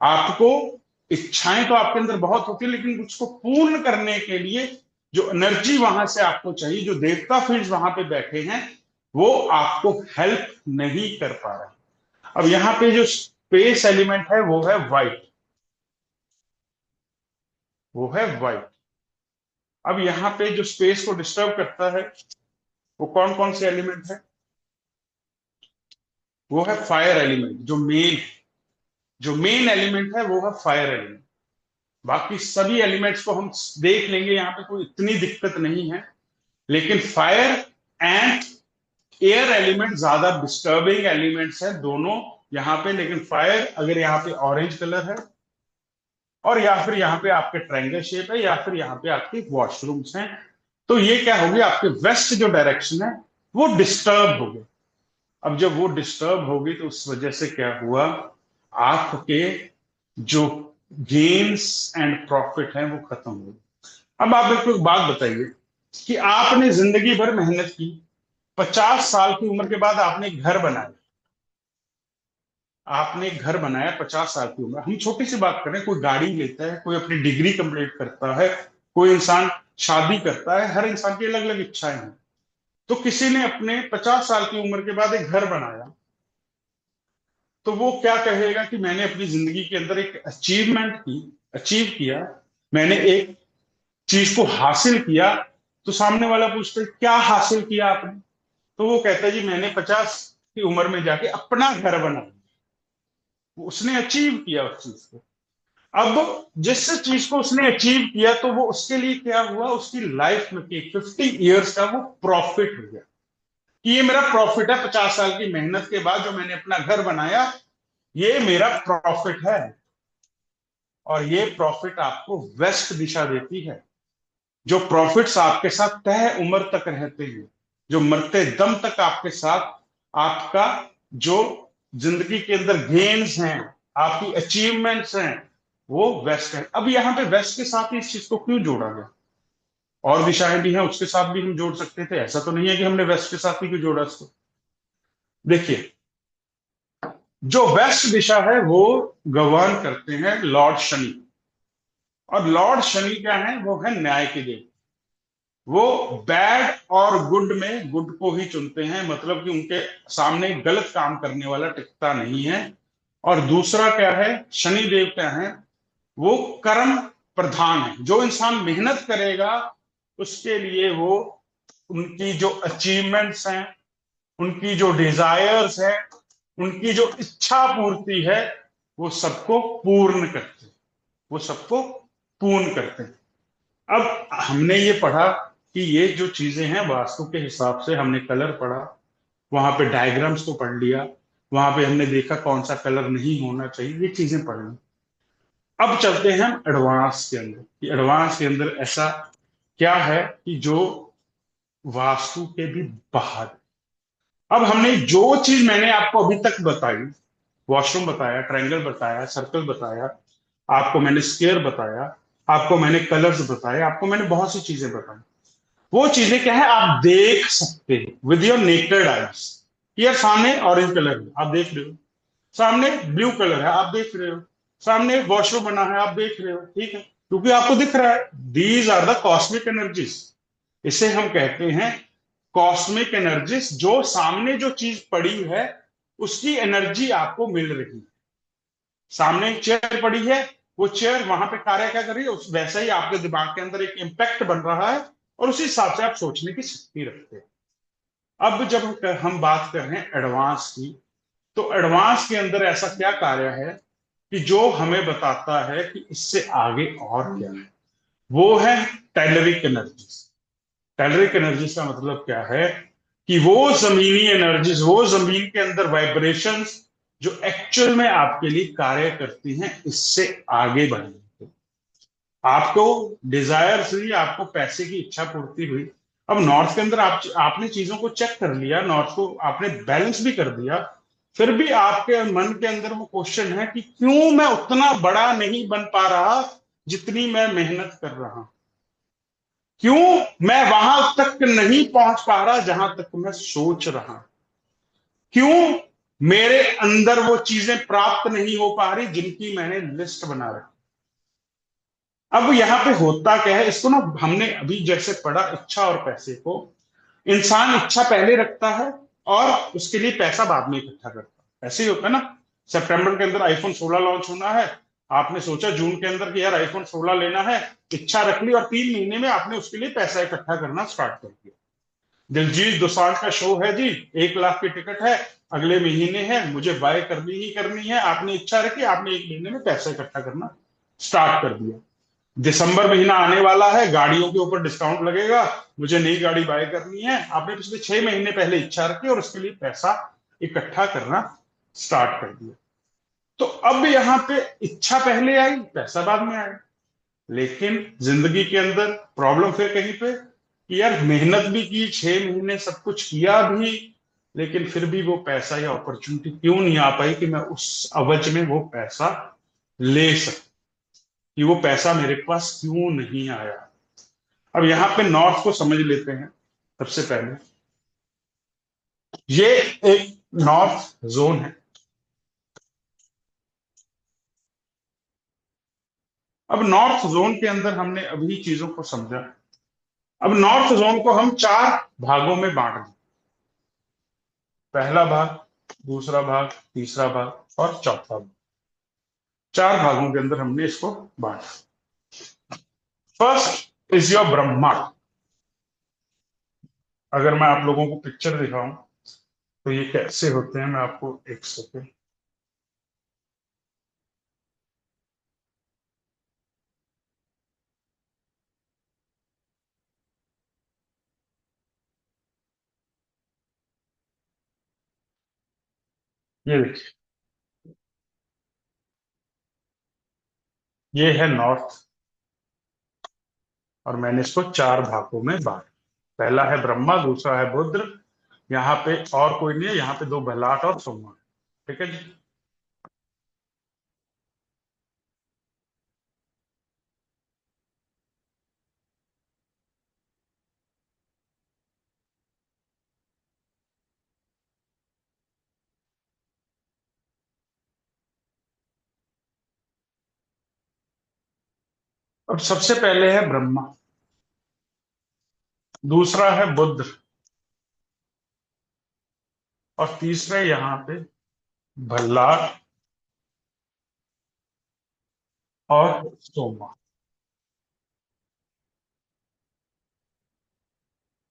आपको इच्छाएं तो आपके अंदर बहुत होती है, लेकिन उसको पूर्ण करने के लिए जो एनर्जी वहां से आपको चाहिए, जो देवता फील्ड वहां पे बैठे हैं, वो आपको हेल्प नहीं कर पा रहे। अब यहाँ पे जो स्पेस एलिमेंट है वो है वाइट, वो है वाइट। अब यहाँ पे जो स्पेस को डिस्टर्ब करता है वो कौन कौन से एलिमेंट है? वो है फायर एलिमेंट। जो मेन एलिमेंट है वो है फायर एलिमेंट। बाकी सभी एलिमेंट्स को हम देख लेंगे, यहाँ पे कोई इतनी दिक्कत नहीं है। लेकिन फायर एंड एयर एलिमेंट ज्यादा डिस्टर्बिंग एलिमेंट्स हैं दोनों यहाँ पे। लेकिन फायर अगर यहाँ पे ऑरेंज कलर है, और या फिर यहाँ पे आपके ट्रायंगल शेप है, या फिर यहाँ पे आपके वॉशरूम्स हैं, तो ये क्या होगी, आपके वेस्ट जो डायरेक्शन है वो डिस्टर्ब हो गई। अब जब वो डिस्टर्ब होगी तो उस वजह से क्या हुआ, आपके जो गेन्स एंड प्रॉफिट है वो खत्म हो गए। अब आप मेरे को एक बात बताइए कि आपने जिंदगी भर मेहनत की, 50 साल की उम्र के बाद आपने एक घर बनाया, आपने एक घर बनाया 50 साल की उम्र। हम छोटी सी बात करें, कोई गाड़ी लेता है, कोई अपनी डिग्री कंप्लीट करता है, कोई इंसान शादी करता है, हर इंसान की अलग अलग इच्छाएं हैं। तो किसी ने अपने 50 साल की उम्र के बाद एक घर बनाया, तो वो क्या कहेगा कि मैंने अपनी जिंदगी के अंदर एक अचीव किया, मैंने एक चीज को हासिल किया। तो सामने वाला पूछता है क्या हासिल किया आपने? तो वो कहता है जी मैंने 50 की उम्र में जाके अपना घर बनाया। उसने अचीव किया उस चीज को। अब जिस चीज को उसने अचीव किया तो वो उसके लिए क्या हुआ, उसकी लाइफ में 50 ईयर्स का वो प्रॉफिट हो गया कि ये मेरा प्रॉफिट है। 50 साल की मेहनत के बाद जो मैंने अपना घर बनाया, ये मेरा प्रॉफिट है। और ये प्रॉफिट आपको वेस्ट दिशा देती है। जो प्रॉफिट्स आपके साथ तय उम्र तक रहते हैं, जो मरते दम तक आपके साथ, आपका जो जिंदगी के अंदर गेन्स हैं, आपकी अचीवमेंट्स हैं, वो वेस्ट है। अब यहाँ पे वेस्ट के साथ ही इस चीज को क्यों जोड़ा गया? और दिशाएं भी हैं, उसके साथ भी हम जोड़ सकते थे। ऐसा तो नहीं है कि हमने वेस्ट के साथ ही क्यों जोड़ा इसको। देखिए, जो वेस्ट दिशा है वो गवर्न करते हैं लॉर्ड शनि। और लॉर्ड शनि क्या है, वो है न्याय के देव। वो बैड और गुड में गुड को ही चुनते हैं, मतलब कि उनके सामने गलत काम करने वाला टिकता नहीं है। और दूसरा क्या है, शनि देव क्या है, वो कर्म प्रधान है। जो इंसान मेहनत करेगा उसके लिए वो, उनकी जो अचीवमेंट्स हैं, उनकी जो डिजायर्स है, उनकी जो इच्छा पूर्ति है, वो सबको पूर्ण करते हैं, वो सबको पूर्ण करते हैं। अब हमने ये पढ़ा कि ये जो चीजें हैं वास्तु के हिसाब से, हमने कलर पढ़ा, वहां पे डायग्राम्स को पढ़ लिया, वहां पे हमने देखा कौन सा कलर नहीं होना चाहिए, ये चीजें पढ़ ली। अब चलते हैं हम एडवांस के अंदर कि एडवांस के अंदर ऐसा क्या है कि जो वास्तु के भी बाहर है। अब हमने जो चीज मैंने आपको अभी तक बताई, वॉशरूम बताया, ट्रायंगल बताया, सर्कल बताया, आपको मैंने स्क्वायर बताया, आपको मैंने कलर्स बताए, आपको मैंने बहुत सी चीजें बताई। वो चीजें क्या है, आप देख सकते हो विद योर नेकेड आईज। यार सामने ऑरेंज कलर है, आप देख रहे हो, सामने ब्लू कलर है, आप देख रहे हो, सामने वॉशरूम बना है, आप देख रहे हो, ठीक है, क्योंकि आपको दिख रहा है। These are the cosmic energies. इसे हम कहते हैं कॉस्मिक एनर्जीज। जो सामने जो चीज पड़ी है उसकी एनर्जी आपको मिल रही है। सामने एक चेयर पड़ी है, वो चेयर वहां पे कार्य क्या कर रही है, वैसा ही आपके दिमाग के अंदर एक इम्पैक्ट बन रहा है, और उसी हिसाब से आप सोचने की शक्ति रखते हैं। अब जब हम बात कर रहे हैं एडवांस की, तो एडवांस के अंदर ऐसा क्या कार्य है कि जो हमें बताता है कि इससे आगे और क्या है, वो है टेलरिक एनर्जीज। टेलरिक एनर्जीज का मतलब क्या है कि वो जमीनी एनर्जीज, वो जमीन के अंदर वाइब्रेशंस जो एक्चुअल में आपके लिए कार्य करती हैं, इससे आगे बढ़ने। आपको डिजायर हुई, आपको पैसे की इच्छा पूर्ति हुई। अब नॉर्थ के अंदर आपने चीजों को चेक कर लिया, नॉर्थ को आपने बैलेंस भी कर दिया, फिर भी आपके मन के अंदर वो क्वेश्चन है कि क्यों मैं उतना बड़ा नहीं बन पा रहा जितनी मैं मेहनत कर रहा हूं, क्यों मैं वहां तक नहीं पहुंच पा रहा जहां तक मैं सोच रहा हूं, क्यों मेरे अंदर वो चीजें प्राप्त नहीं हो पा रही जिनकी मैंने लिस्ट बना रखी। अब यहाँ पे होता क्या है, इसको ना हमने अभी जैसे पढ़ा इच्छा और पैसे को, इंसान इच्छा पहले रखता है और उसके लिए पैसा बाद में इकट्ठा करता है। ऐसे ही होता है ना। सितंबर के अंदर आईफोन 16 लॉन्च होना है, आपने सोचा जून के अंदर कि यार आईफोन 16 लेना है, इच्छा रख ली और 3 महीने में आपने उसके लिए पैसा इकट्ठा करना स्टार्ट कर दिया। दिलजीत दोसांझ का शो है जी, 1 लाख की टिकट है, अगले महीने है, मुझे बाय करनी ही करनी है, आपने इच्छा रखी, आपने 1 महीने में पैसा इकट्ठा करना स्टार्ट कर दिया। दिसंबर महीना आने वाला है, गाड़ियों के ऊपर डिस्काउंट लगेगा, मुझे नई गाड़ी बाय करनी है, आपने पिछले 6 महीने पहले इच्छा रखी और उसके लिए पैसा इकट्ठा करना स्टार्ट कर दिया। तो अब यहां पे इच्छा पहले आई, पैसा बाद में आया। लेकिन जिंदगी के अंदर प्रॉब्लम फिर कहीं पे कि यार मेहनत भी की, 6 महीने सब कुछ किया भी, लेकिन फिर भी वो पैसा या अपॉर्चुनिटी क्यों नहीं आ पाई कि मैं उस अवज में वो पैसा ले सकूं, कि वो पैसा मेरे पास क्यों नहीं आया। अब यहां पे नॉर्थ को समझ लेते हैं। सबसे पहले ये एक नॉर्थ जोन है। अब नॉर्थ जोन के अंदर हमने अभी चीजों को समझा। अब नॉर्थ जोन को हम 4 भागों में बांट दें। पहला भाग, दूसरा भाग, तीसरा भाग और चौथा भाग। 4 भागों के अंदर हमने इसको बांटा। फर्स्ट इज योर ब्रह्मांड। अगर मैं आप लोगों को पिक्चर दिखाऊं तो ये कैसे होते हैं, मैं आपको एक सेकेंड। ये देखिए, ये है नॉर्थ और मैंने इसको 4 भागों में बांटा। पहला है ब्रह्मा, दूसरा है बुद्र, यहाँ पे और कोई नहीं है, यहाँ पे 2 बल्लाट और सोमा। ठीक है जी। अब सबसे पहले है ब्रह्मा, दूसरा है बुद्र और तीसरा यहाँ पे भल्लाट और सोमा।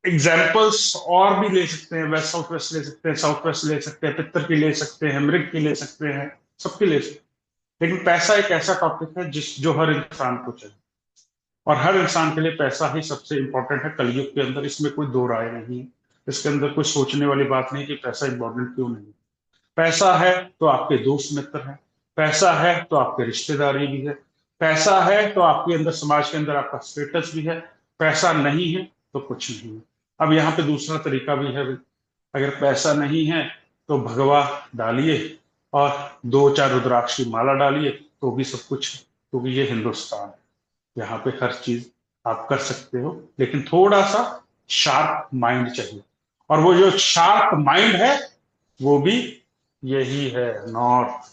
एग्जाम्पल्स और भी ले सकते हैं, वेस्ट साउथ वेस्ट ले सकते हैं, साउथ वेस्ट ले सकते हैं, पित्तर की ले सकते हैं, मृग की ले सकते हैं, सबकी ले सकते हैं। लेकिन पैसा एक ऐसा टॉपिक है जिस जो हर इंसान को चाहिए, और हर इंसान के लिए पैसा ही सबसे इंपॉर्टेंट है कलयुग के अंदर। इसमें कोई दो राय नहीं है, इसके अंदर कोई सोचने वाली बात नहीं कि पैसा इंपॉर्टेंट क्यों नहीं। पैसा है तो आपके दोस्त मित्र हैं, पैसा है तो आपके रिश्तेदारी भी है, पैसा है तो आपके अंदर समाज के अंदर आपका स्टेटस भी है, पैसा नहीं है तो कुछ नहीं है। अब यहाँ पे दूसरा तरीका भी है, अगर पैसा नहीं है तो भगवा डालिए और 2-4 रुद्राक्ष की माला डालिए तो भी सब कुछ है, क्योंकि ये हिंदुस्तान है, यहाँ पे हर चीज आप कर सकते हो, लेकिन थोड़ा सा शार्प माइंड चाहिए। और वो जो शार्प माइंड है वो भी यही है नॉर्थ,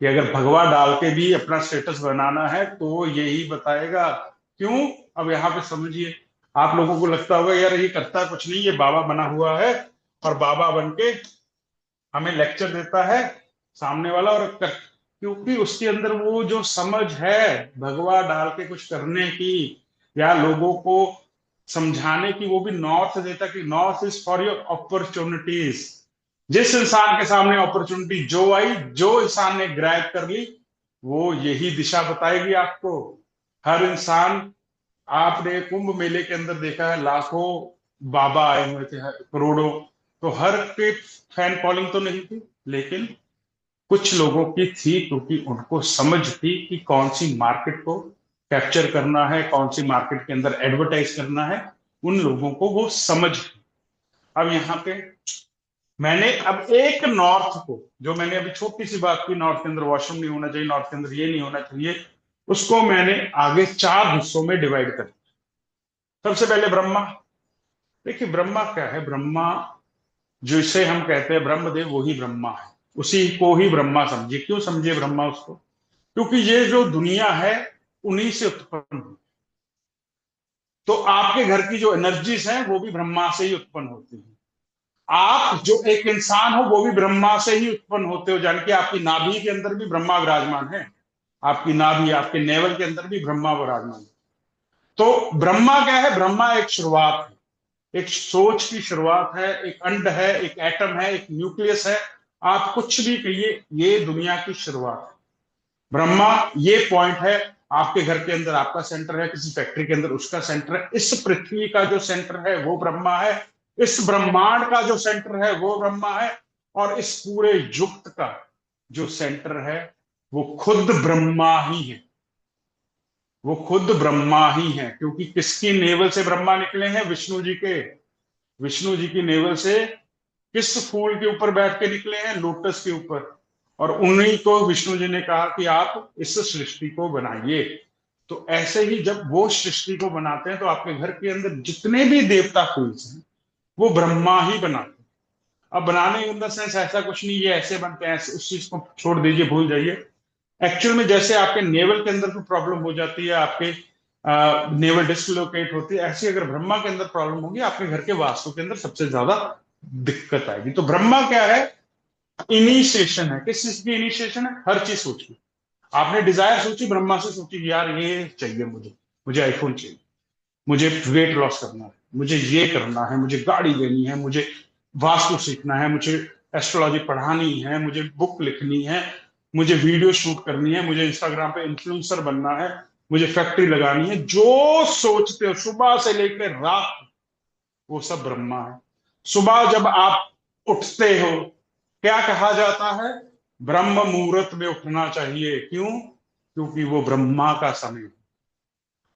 कि अगर भगवा डाल के भी अपना स्टेटस बनाना है तो यही बताएगा। क्यों? अब यहाँ पे समझिए, आप लोगों को लगता होगा यार ये करता कुछ नहीं, ये बाबा बना हुआ है और बाबा बन के हमें लेक्चर देता है सामने वाला, क्योंकि उसके अंदर वो जो समझ है भगवा डाल के कुछ करने की या लोगों को समझाने की, वो भी नॉर्थ देता कि north is for your opportunities. जिस इंसान के सामने अपॉर्चुनिटी जो आई, जो इंसान ने ग्रैब कर ली, वो यही दिशा बताएगी आपको। हर इंसान, आपने कुंभ मेले के अंदर देखा है लाखों बाबा आए हुए थे, करोड़ों, तो हर के फैन फॉलोइंग तो नहीं थी, लेकिन कुछ लोगों की थी, क्योंकि उनको समझ थी कि कौन सी मार्केट को कैप्चर करना है, कौन सी मार्केट के अंदर एडवर्टाइज करना है, उन लोगों को वो समझ। अब यहाँ पे मैंने अब एक नॉर्थ को, जो मैंने अभी छोटी सी बात की, नॉर्थ के अंदर वॉशरूम नहीं होना चाहिए, नॉर्थ के अंदर ये नहीं होना चाहिए, उसको मैंने आगे 4 हिस्सों में डिवाइड कर दिया। सबसे पहले ब्रह्मा। देखिए ब्रह्मा क्या है, ब्रह्मा जिसे हम कहते हैं ब्रह्मदेव, वही ब्रह्मा है, उसी को ही ब्रह्मा समझिए। क्यों समझिए ब्रह्मा उसको? क्योंकि ये जो दुनिया है उन्हीं से उत्पन्न हुई। तो आपके घर की जो एनर्जीज हैं वो भी ब्रह्मा से ही उत्पन्न होती है। आप जो एक इंसान हो वो भी ब्रह्मा से ही उत्पन्न होते हो, जान कि आपकी नाभि के अंदर भी ब्रह्मा विराजमान है। आपकी नाभि, आपके नेवल के अंदर भी ब्रह्मा विराजमान है। तो ब्रह्मा क्या है? ब्रह्मा एक शुरुआत है, एक सोच की शुरुआत है, एक अंड है, एक एटम है, एक न्यूक्लियस है। आप कुछ भी कहिए, ये दुनिया की शुरुआत है। ब्रह्मा ये पॉइंट है। आपके घर के अंदर आपका सेंटर है, किसी फैक्ट्री के अंदर उसका सेंटर है, इस पृथ्वी का जो सेंटर है वो ब्रह्मा है, इस ब्रह्मांड का जो सेंटर है वो ब्रह्मा है, और इस पूरे युक्त का जो सेंटर है वो खुद ब्रह्मा ही है। वो खुद ब्रह्मा ही है, क्योंकि किसकी नेवल से ब्रह्मा निकले हैं? विष्णु जी के। विष्णु जी की नेवल से किस फूल के ऊपर बैठ के निकले हैं? लोटस के ऊपर। और उन्हीं को विष्णु जी ने कहा कि आप इस सृष्टि को बनाइए। तो ऐसे ही जब वो सृष्टि को बनाते हैं तो आपके घर के अंदर जितने भी देवता फूल्स हैं वो ब्रह्मा ही बनाते हैं। अब बनाने के अंदर सेंस ऐसा कुछ नहीं, ये ऐसे बनते हैं, ऐसे, उस चीज को छोड़ दीजिए, भूल जाइए। एक्चुअल में जैसे आपके नेवल के अंदर कोई प्रॉब्लम हो जाती है, आपके नेवल डिसलोकेट होती है, ऐसी अगर ब्रह्मा के अंदर प्रॉब्लम होगी, आपके घर के वास्तु के अंदर सबसे ज्यादा दिक्कत आएगी। तो ब्रह्मा क्या है? इनिशिएशन है। किस चीज की इनिशिएशन है? हर चीज सोची। आपने डिजायर सोची, ब्रह्मा से सोची कि यार ये चाहिए मुझे, मुझे आईफोन चाहिए, मुझे वेट लॉस करना है, मुझे ये करना है, मुझे गाड़ी लेनी है, मुझे वास्तु सीखना है, मुझे एस्ट्रोलॉजी पढ़ानी है, मुझे बुक लिखनी है, मुझे वीडियो शूट करनी है, मुझे इंस्टाग्राम पे इन्फ्लुएंसर बनना है, मुझे फैक्ट्री लगानी है। जो सोचते हो सुबह से लेकर रात, वो सब ब्रह्मा है। सुबह जब आप उठते हो, क्या कहा जाता है? ब्रह्म मुहूर्त में उठना चाहिए। क्यों? क्योंकि वो ब्रह्मा का समय है।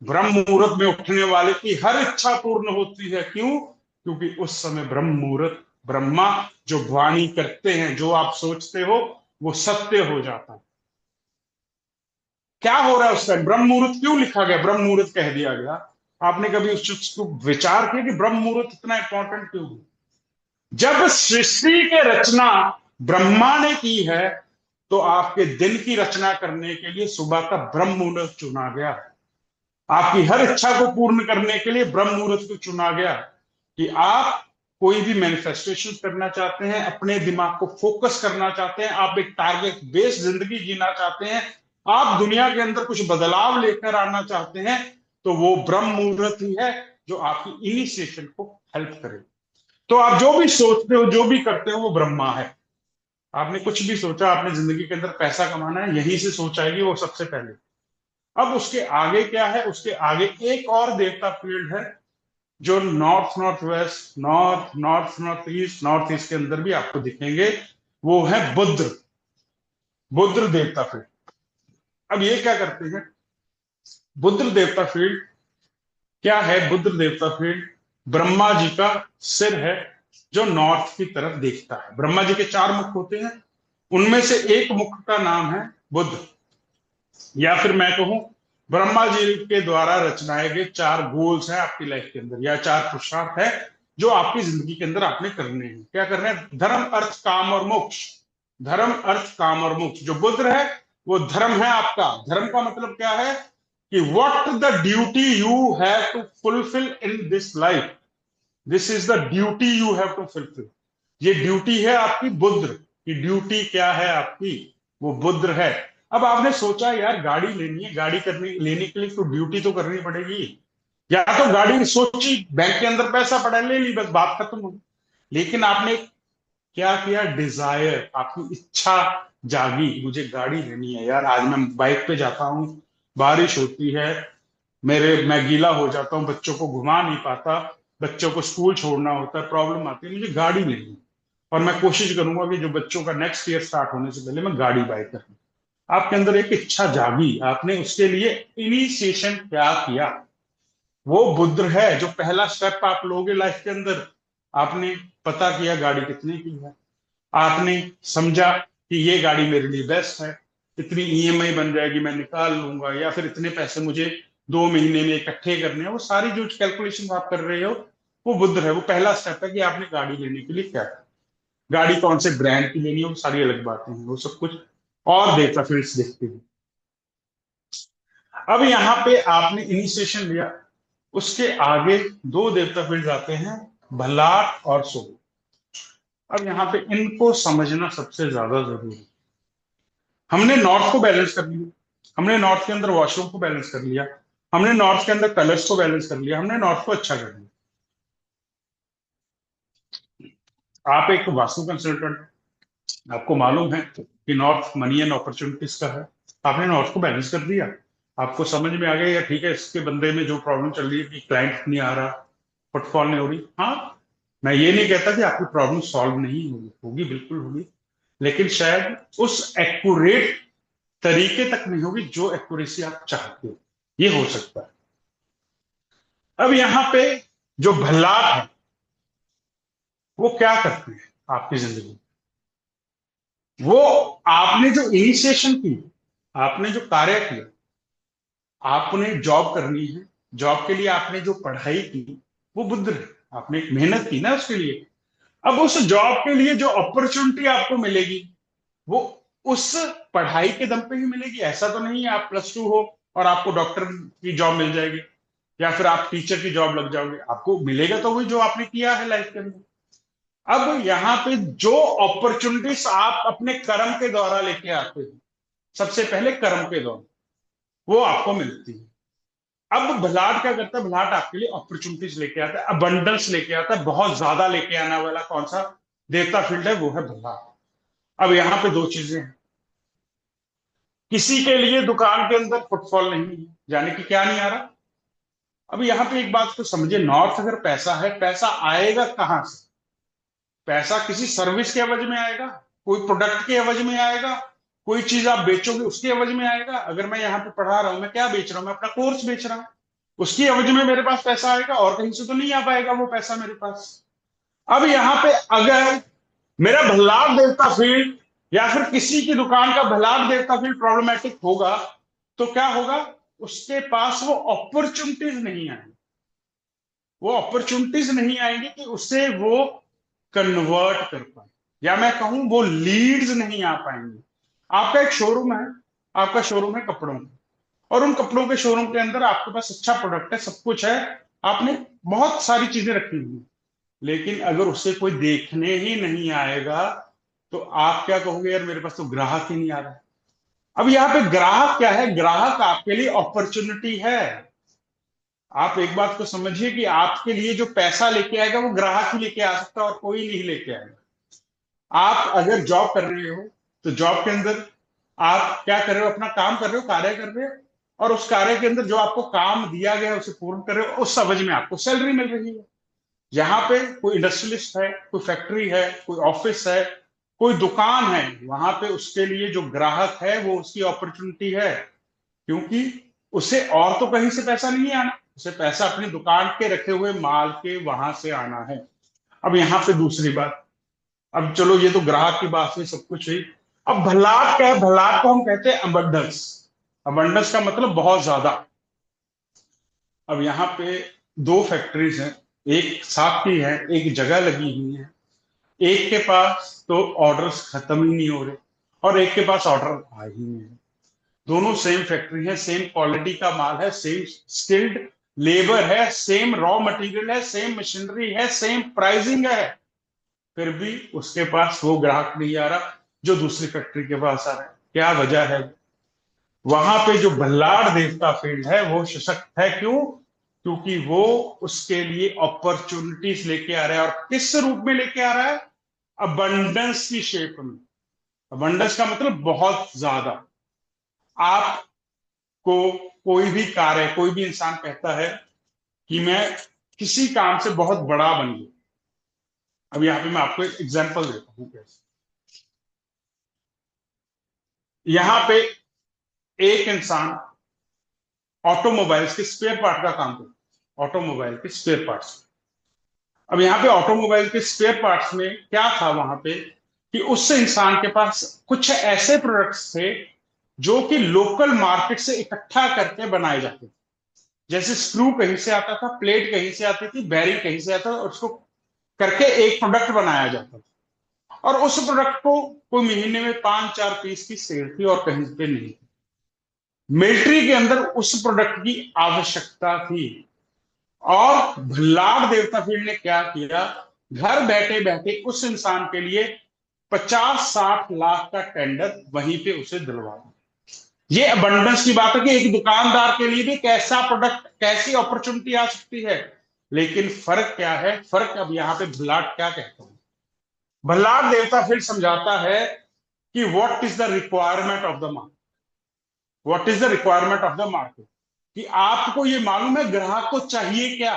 ब्रह्म मुहूर्त में उठने वाले की हर इच्छा पूर्ण होती है। क्यों? क्योंकि उस समय ब्रह्म मुहूर्त, ब्रह्मा जो वाणी करते हैं, जो आप सोचते हो वो सत्य हो जाता है। क्या हो रहा है उस टाइम? ब्रह्म मुहूर्त क्यों लिखा गया, ब्रह्म मुहूर्त कह दिया गया? आपने कभी उस चीज को विचार किया कि ब्रह्म मुहूर्त इतना इंपॉर्टेंट क्यों है? जब सृष्टि के रचना ब्रह्मा ने की है, तो आपके दिन की रचना करने के लिए सुबह का ब्रह्म मुहूर्त चुना गया। आपकी हर इच्छा को पूर्ण करने के लिए ब्रह्म मुहूर्त को चुना गया। कि आप कोई भी मैनिफेस्टेशन करना चाहते हैं, अपने दिमाग को फोकस करना चाहते हैं, आप एक टारगेट बेस्ड जिंदगी जीना चाहते हैं, आप दुनिया के अंदर कुछ बदलाव लेकर आना चाहते हैं, तो वो ब्रह्म मुहूर्त ही है जो आपकी इनिशिएशन को हेल्प करे। तो आप जो भी सोचते हो, जो भी करते हो, वो ब्रह्मा है। आपने कुछ भी सोचा, आपने जिंदगी के अंदर पैसा कमाना है, यहीं से सोच आएगी वो सबसे पहले। अब उसके आगे क्या है? उसके आगे एक और देवता फील्ड है जो north north west, north north north east, north east के अंदर भी आपको दिखेंगे। वो है बुद्र। बुद्र देवता फील्ड। अब ये क्या करते हैं? बुद्र देवता फील्ड क्या है? बुद्र देवता फील्ड ब्रह्मा जी का सिर है, जो नॉर्थ की तरफ देखता है। ब्रह्मा जी के 4 मुख होते हैं, उनमें से एक मुख का नाम है बुद्ध। या फिर मैं कहूं, ब्रह्मा जी के द्वारा रचनाए गए 4 गोल्स हैं आपकी लाइफ के अंदर, या 4 पुरुषार्थ है जो आपकी जिंदगी के अंदर आपने करने हैं। क्या करना है? धर्म, अर्थ, काम और मोक्ष। धर्म, अर्थ, काम और मोक्ष। जो बुद्ध है वो धर्म है आपका। धर्म का मतलब क्या है? कि what the duty you have to fulfil in this life, this is the duty you have to fulfil. ये ड्यूटी है आपकी। बुद्ध की ड्यूटी क्या है आपकी? वो बुद्ध है। अब आपने सोचा यार गाड़ी लेनी है, गाड़ी करने लेने के लिए तो ड्यूटी तो करनी पड़ेगी। या तो गाड़ी सोची, बैंक के अंदर पैसा पड़ा, ले ली, बस बात खत्म हो गई। लेकिन आपने क्या किया? डिजायर, आपकी इच्छा जागी, मुझे गाड़ी लेनी है यार। आज मैं बाइक पे जाता हूँ, बारिश होती है, मैं गीला हो जाता हूँ, बच्चों को घुमा नहीं पाता, बच्चों को स्कूल छोड़ना होता है, प्रॉब्लम आती है, मुझे गाड़ी लेनी है। और मैं कोशिश करूंगा कि जो बच्चों का नेक्स्ट ईयर स्टार्ट होने से पहले मैं गाड़ी बाय करूं। आपके अंदर एक इच्छा जागी, आपने उसके लिए इनिशिएशन क्या किया, वो बुद्ध है। जो पहला स्टेप आप लोगे लाइफ के अंदर, आपने पता किया गाड़ी कितने की है, आपने समझा कि ये गाड़ी मेरे लिए बेस्ट है, इतनी ईएमआई बन जाएगी मैं निकाल लूंगा, या फिर इतने पैसे मुझे 2 महीने में इकट्ठे करने हैं, वो सारी जो कैलकुलेशन आप कर रहे हो वो बुद्ध है। वो पहला स्टेप है कि आपने गाड़ी लेने के लिए क्या किया। गाड़ी कौन से ब्रांड की लेनी है वो सारी अलग बातें हैं, वो सब कुछ और देता फील्ड्स देखते हैं। अब यहाँ पे आपने इनिशिएशन लिया, उसके आगे दो देवता फील्ड आते हैं, भल्लाट और सोल। अब यहाँ पे इनको समझना सबसे ज्यादा जरूरी है। हमने नॉर्थ को बैलेंस कर लिया, हमने नॉर्थ के अंदर वॉशरूम को बैलेंस कर लिया, हमने नॉर्थ के अंदर कलर्स को बैलेंस कर लिया, हमने नॉर्थ को अच्छा कर लिया। आप एक वास्तु कंसल्टेंट, आपको मालूम है कि नॉर्थ मनी एंड अपॉर्चुनिटीज का है, आपने नॉर्थ को बैलेंस कर दिया, आपको समझ में आ गया या ठीक है इसके बंदे में जो प्रॉब्लम चल रही है कि क्लाइंट नहीं आ रहा, फुटफॉल नहीं हो रही। हाँ, मैं ये नहीं कहता कि आपकी प्रॉब्लम सॉल्व नहीं होगी, होगी बिल्कुल होगी, लेकिन शायद उस एक्यूरेट तरीके तक नहीं होगी जो एक्यूरेसी आप चाहते हो, ये हो सकता है। अब यहाँ पे जो भल्लाट है वो क्या करते हैं आपकी जिंदगी में, वो आपने जो इनिशिएशन की, आपने जो कार्य किया, आपने जॉब करनी है, जॉब के लिए आपने जो पढ़ाई की वो बुद्ध है, आपने एक मेहनत की ना उसके लिए। अब उस जॉब के लिए जो अपॉर्चुनिटी आपको मिलेगी वो उस पढ़ाई के दम पे ही मिलेगी। ऐसा तो नहीं है आप +2 हो और आपको डॉक्टर की जॉब मिल जाएगी या फिर आप टीचर की जॉब लग जाओगे, आपको मिलेगा तो वही जो आपने किया है लाइफ के अंदर। अब यहाँ पे जो अपॉर्चुनिटीज आप अपने कर्म के द्वारा लेके आते हो, सबसे पहले कर्म के द्वारा वो आपको मिलती है। अब भलाट क्या करता है, भलाट आपके लिए अपॉर्चुनिटीज लेके आता है, अबंडेंस लेके आता है, बहुत ज्यादा लेके आने वाला कौन सा देवता फील्ड है, वो है भलाट। अब यहाँ पे दो चीजें हैं, किसी के लिए दुकान के अंदर फुटफॉल नहीं है, यानी कि क्या नहीं आ रहा। अब यहाँ पे एक बात तो समझिए, नॉर्थ अगर पैसा है, पैसा आएगा कहां से? पैसा किसी सर्विस के एवज में आएगा, कोई प्रोडक्ट के एवज में आएगा, कोई चीज आप बेचोगे उसके एवज में आएगा। अगर मैं यहाँ पे पढ़ा रहा हूं, मैं क्या बेच रहा हूं, मैं अपना कोर्स बेच रहा हूं, उसकी एवज में मेरे पास पैसा आएगा, और कहीं से तो नहीं आ पाएगा वो पैसा मेरे पास। अब यहाँ पे अगर मेरा भल्लाट देवता फील्ड या फिर किसी की दुकान का भल्लाट देवता फील्ड प्रॉब्लमेटिक होगा, तो क्या होगा, उसके पास वो अपॉर्चुनिटीज नहीं आएंगी, वो अपॉर्चुनिटीज नहीं आएंगी कि उसे वो कन्वर्ट कर पाए, या मैं कहूं वो लीड्स नहीं आ पाएंगे। आपका एक शोरूम है, आपका शोरूम है कपड़ों का, और उन कपड़ों के शोरूम के अंदर आपके पास अच्छा प्रोडक्ट है, सब कुछ है, आपने बहुत सारी चीजें रखी हुई, लेकिन अगर उसे कोई देखने ही नहीं आएगा तो आप क्या कहोगे, यार मेरे पास तो ग्राहक ही नहीं आ रहा है। अब यहाँ पे ग्राहक क्या है, ग्राहक आपके लिए अपॉर्चुनिटी है। आप एक बात को समझिए कि आपके लिए जो पैसा लेके आएगा वो ग्राहक ही लेके आ सकता है और कोई नहीं लेके आएगा। आप अगर जॉब कर रहे हो तो जॉब के अंदर आप क्या कर रहे हो, अपना काम कर रहे हो, कार्य कर रहे हो, और उस कार्य के अंदर जो आपको काम दिया गया है उसे पूर्ण कर रहे हो, उस समझ में आपको सैलरी मिल रही है। जहां पे कोई इंडस्ट्रियलिस्ट है, कोई फैक्ट्री है, कोई ऑफिस है, कोई दुकान है, वहां पे उसके लिए जो ग्राहक है वो उसकी अपॉर्चुनिटी है, क्योंकि उसे और तो कहीं से पैसा नहीं आना, उसे पैसा अपनी दुकान के रखे हुए माल के वहां से आना है। अब यहाँ पे दूसरी बात, अब चलो ये तो ग्राहक की बात हुई, सब कुछ हुई। अब भलाट क्या है, भलाट को हम कहते हैं अबंडेंस। अबंडेंस का मतलब बहुत ज्यादा। अब यहाँ पे दो फैक्ट्रीज हैं, एक साथ की है, एक जगह लगी हुई है, एक के पास तो ऑर्डर्स खत्म ही नहीं हो रहे और एक के पास ऑर्डर आ ही नहीं है। दोनों सेम फैक्ट्री है, सेम क्वालिटी का माल है, सेम स्किल्ड लेबर है, सेम रॉ मटेरियल है, सेम मशीनरी है, सेम प्राइसिंग है, फिर भी उसके पास वो ग्राहक नहीं आ रहा जो दूसरी फैक्ट्री के पास आ रहा है। क्या वजह है? वहां पे जो भल्लाड़ देवता फील्ड है वो सशक्त है, क्यों? क्योंकि वो उसके लिए अपॉर्चुनिटीज लेके आ रहा है, और किस रूप में लेके आ रहा है? अबंडेंस की शेप में। अबंडेंस का मतलब बहुत ज्यादा। आपको कोई भी कार्य, कोई भी इंसान कहता है कि मैं किसी काम से बहुत बड़ा बन गया। अब यहाँ पे मैं आपको एक एग्जांपल देता हूँ कैसे। यहां पे एक इंसान ऑटोमोबाइल्स के स्पेयर पार्ट का काम करता है, ऑटोमोबाइल के स्पेयर पार्ट्स। अब यहाँ पे ऑटोमोबाइल के स्पेयर पार्ट्स में क्या था वहां पे कि उस इंसान के पास कुछ ऐसे प्रोडक्ट्स थे जो कि लोकल मार्केट से इकट्ठा करके बनाए जाते थे। जैसे स्क्रू कहीं से आता था, प्लेट कहीं से आती थी, बैरिंग कहीं से आता था, और उसको करके एक प्रोडक्ट बनाया जाता था। और उस प्रोडक्ट को कोई महीने में 5-4 पीस की सेल थी और कहीं पे नहीं थी। मिलिट्री के अंदर उस प्रोडक्ट की आवश्यकता थी, और भल्लाड़ देवता फील्ड ने क्या किया, घर बैठे बैठे उस इंसान के लिए 50-60 लाख का टेंडर वहीं पे उसे दिलवा दिया। ये अबंडेंस की बात है कि एक दुकानदार के लिए भी कैसा प्रोडक्ट, कैसी अपॉर्चुनिटी आ सकती है। लेकिन फर्क क्या है, फर्क अब यहाँ पे भल्लाड़ क्या कहता है, भल्लाड़ देवता फील्ड समझाता है कि what is the requirement of the market, what is the requirement of the market, कि आपको ये मालूम है ग्राहक को चाहिए क्या।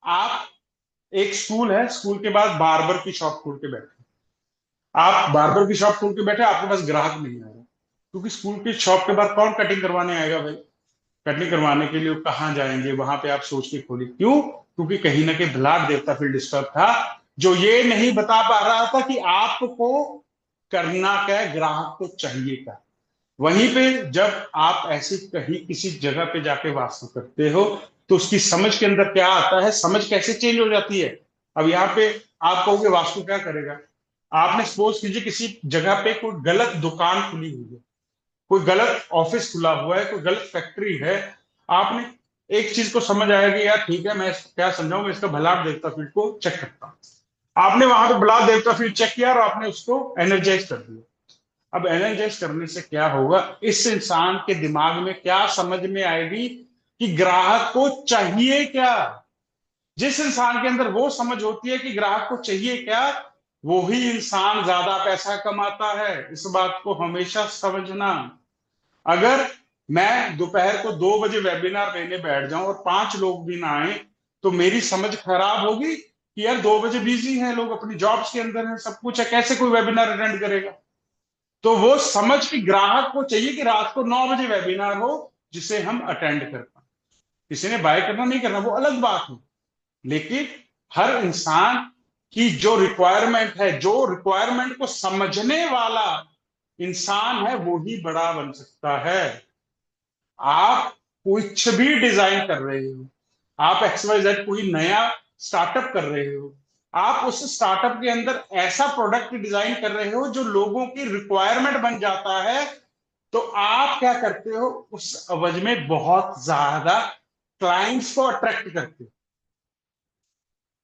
आप, एक स्कूल है, स्कूल के बाद बार्बर की शॉप खोल के बैठे, आप बार्बर की शॉप खोल के बैठे, आपके पास ग्राहक नहीं आ रहा, क्योंकि स्कूल की शॉप के बाद कौन कटिंग करवाने आएगा भाई। कटिंग करवाने के लिए कहाँ जाएंगे, वहां पे आप सोच के खोली, क्यों, क्योंकि कहीं ना कहीं भ्लाट देवता फील्ड डिस्टर्ब था, जो ये नहीं बता पा रहा था कि आपको करना क्या है, ग्राहक को चाहिए क्या। वहीं पे जब आप ऐसी कहीं किसी जगह पे जाके वास्तु करते हो, तो उसकी समझ के अंदर क्या आता है, समझ कैसे चेंज हो जाती है। अब यहाँ पे आप कहोगे वास्तु क्या करेगा, आपने सपोज कीजिए किसी जगह पे कोई गलत दुकान खुली हुई है, कोई गलत ऑफिस खुला हुआ है, कोई गलत फैक्ट्री है। आपने एक चीज को समझ आया कि यार ठीक है, मैं क्या समझाऊं, मैं इसका भलाट देवता फील्ड को चेक करता हूं। आपने वहां पे भलाट देवता फील्ड चेक किया और आपने उसको एनर्जाइज कर दिया। अब एनर्जाइज करने से क्या होगा, इस इंसान के दिमाग में क्या समझ में आएगी कि ग्राहक को चाहिए क्या। जिस इंसान के अंदर वो समझ होती है कि ग्राहक को चाहिए क्या, वो ही इंसान ज्यादा पैसा कमाता है। इस बात को हमेशा समझना। अगर मैं दोपहर को 2 बजे वेबिनार लेने बैठ जाऊं और 5 लोग भी ना आए, तो मेरी समझ खराब होगी कि यार 2 बजे बिजी हैं लोग, अपनी जॉब्स के अंदर हैं, सब कुछ है, कैसे कोई वेबिनार अटेंड करेगा। तो वो समझ कि ग्राहक को चाहिए कि रात को 9 बजे वेबिनार हो जिसे हम अटेंड कर पाए। किसी ने बाय करना नहीं करना वो अलग बात है, लेकिन हर इंसान की जो रिक्वायरमेंट है, जो रिक्वायरमेंट को समझने वाला इंसान है, वो ही बड़ा बन सकता है। आप कुछ भी डिजाइन कर रहे हो, आप XYZ कोई नया स्टार्टअप कर रहे हो, आप उस स्टार्टअप के अंदर ऐसा प्रोडक्ट डिजाइन कर रहे हो जो लोगों की रिक्वायरमेंट बन जाता है, तो आप क्या करते हो, उस अवज में बहुत ज्यादा क्लाइंट्स को अट्रैक्ट करते हो,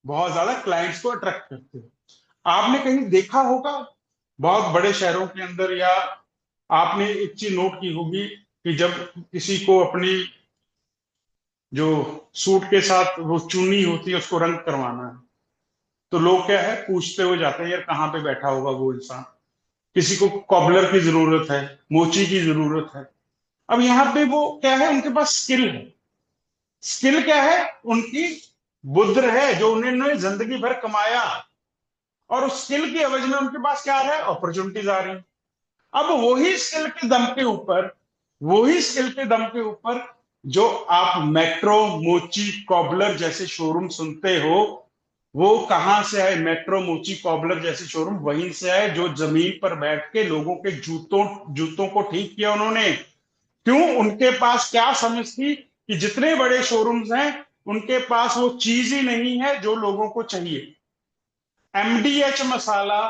बहुत ज्यादा क्लाइंट्स को अट्रैक्ट करते हो। आपने कहीं देखा होगा बहुत बड़े शहरों के अंदर, या आपने एक चीज नोट की होगी कि जब किसी को अपनी जो सूट के साथ वो चुन्नी होती है उसको रंग करवाना है, तो लोग क्या है पूछते हुए जाते हैं यार कहाँ पे बैठा होगा वो इंसान। किसी को कॉबलर की जरूरत है, मोची की जरूरत है। अब यहाँ पे वो क्या है, उनके पास स्किल है। स्किल क्या है, उनकी बुद्ध है जो उन्होंने जिंदगी भर कमाया, और उस स्किल की एवज में उनके पास क्या आ रहा है, अपॉर्चुनिटीज आ रही हैं। अब वही स्किल के दम के ऊपर, वही स्किल के दम के ऊपर जो आप मेट्रो, मोची, कॉबलर जैसे शोरूम सुनते हो, वो कहां से आए, मेट्रो, मोची, कॉबलर जैसे शोरूम वहीं से आए जो जमीन पर बैठ के लोगों के जूतों जूतों को ठीक किया उन्होंने। क्यों, उनके पास क्या समझ थी कि जितने बड़े शोरूम्स हैं उनके पास वो चीज ही नहीं है जो लोगों को चाहिए। MDH मसाला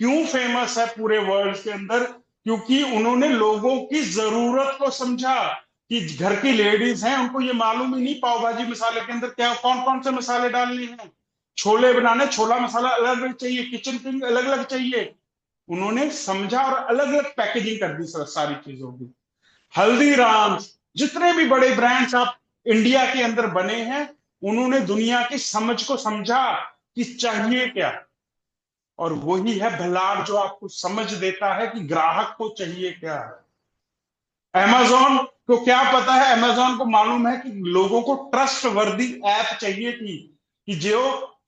क्यों फेमस है पूरे वर्ल्ड के अंदर, क्योंकि उन्होंने लोगों की जरूरत को समझा। कि घर की लेडीज हैं, उनको ये मालूम ही नहीं पाव भाजी मसाले के अंदर क्या कौन कौन से मसाले डालने हैं, छोले बनाने छोला मसाला अलग अलग चाहिए, किचन किंग अलग अलग चाहिए। उन्होंने समझा और अलग अलग पैकेजिंग कर दी सारी चीजों की। हल्दीराम्स, जितने भी बड़े ब्रांड्स आप इंडिया के अंदर बने हैं, उन्होंने दुनिया की समझ को समझा कि चाहिए क्या। और वही है भलाड़ जो आपको समझ देता है कि ग्राहक को चाहिए क्या। अमेजोन को क्या पता है, अमेजोन को मालूम है कि लोगों को ट्रस्ट वर्दी ऐप चाहिए थी, कि जो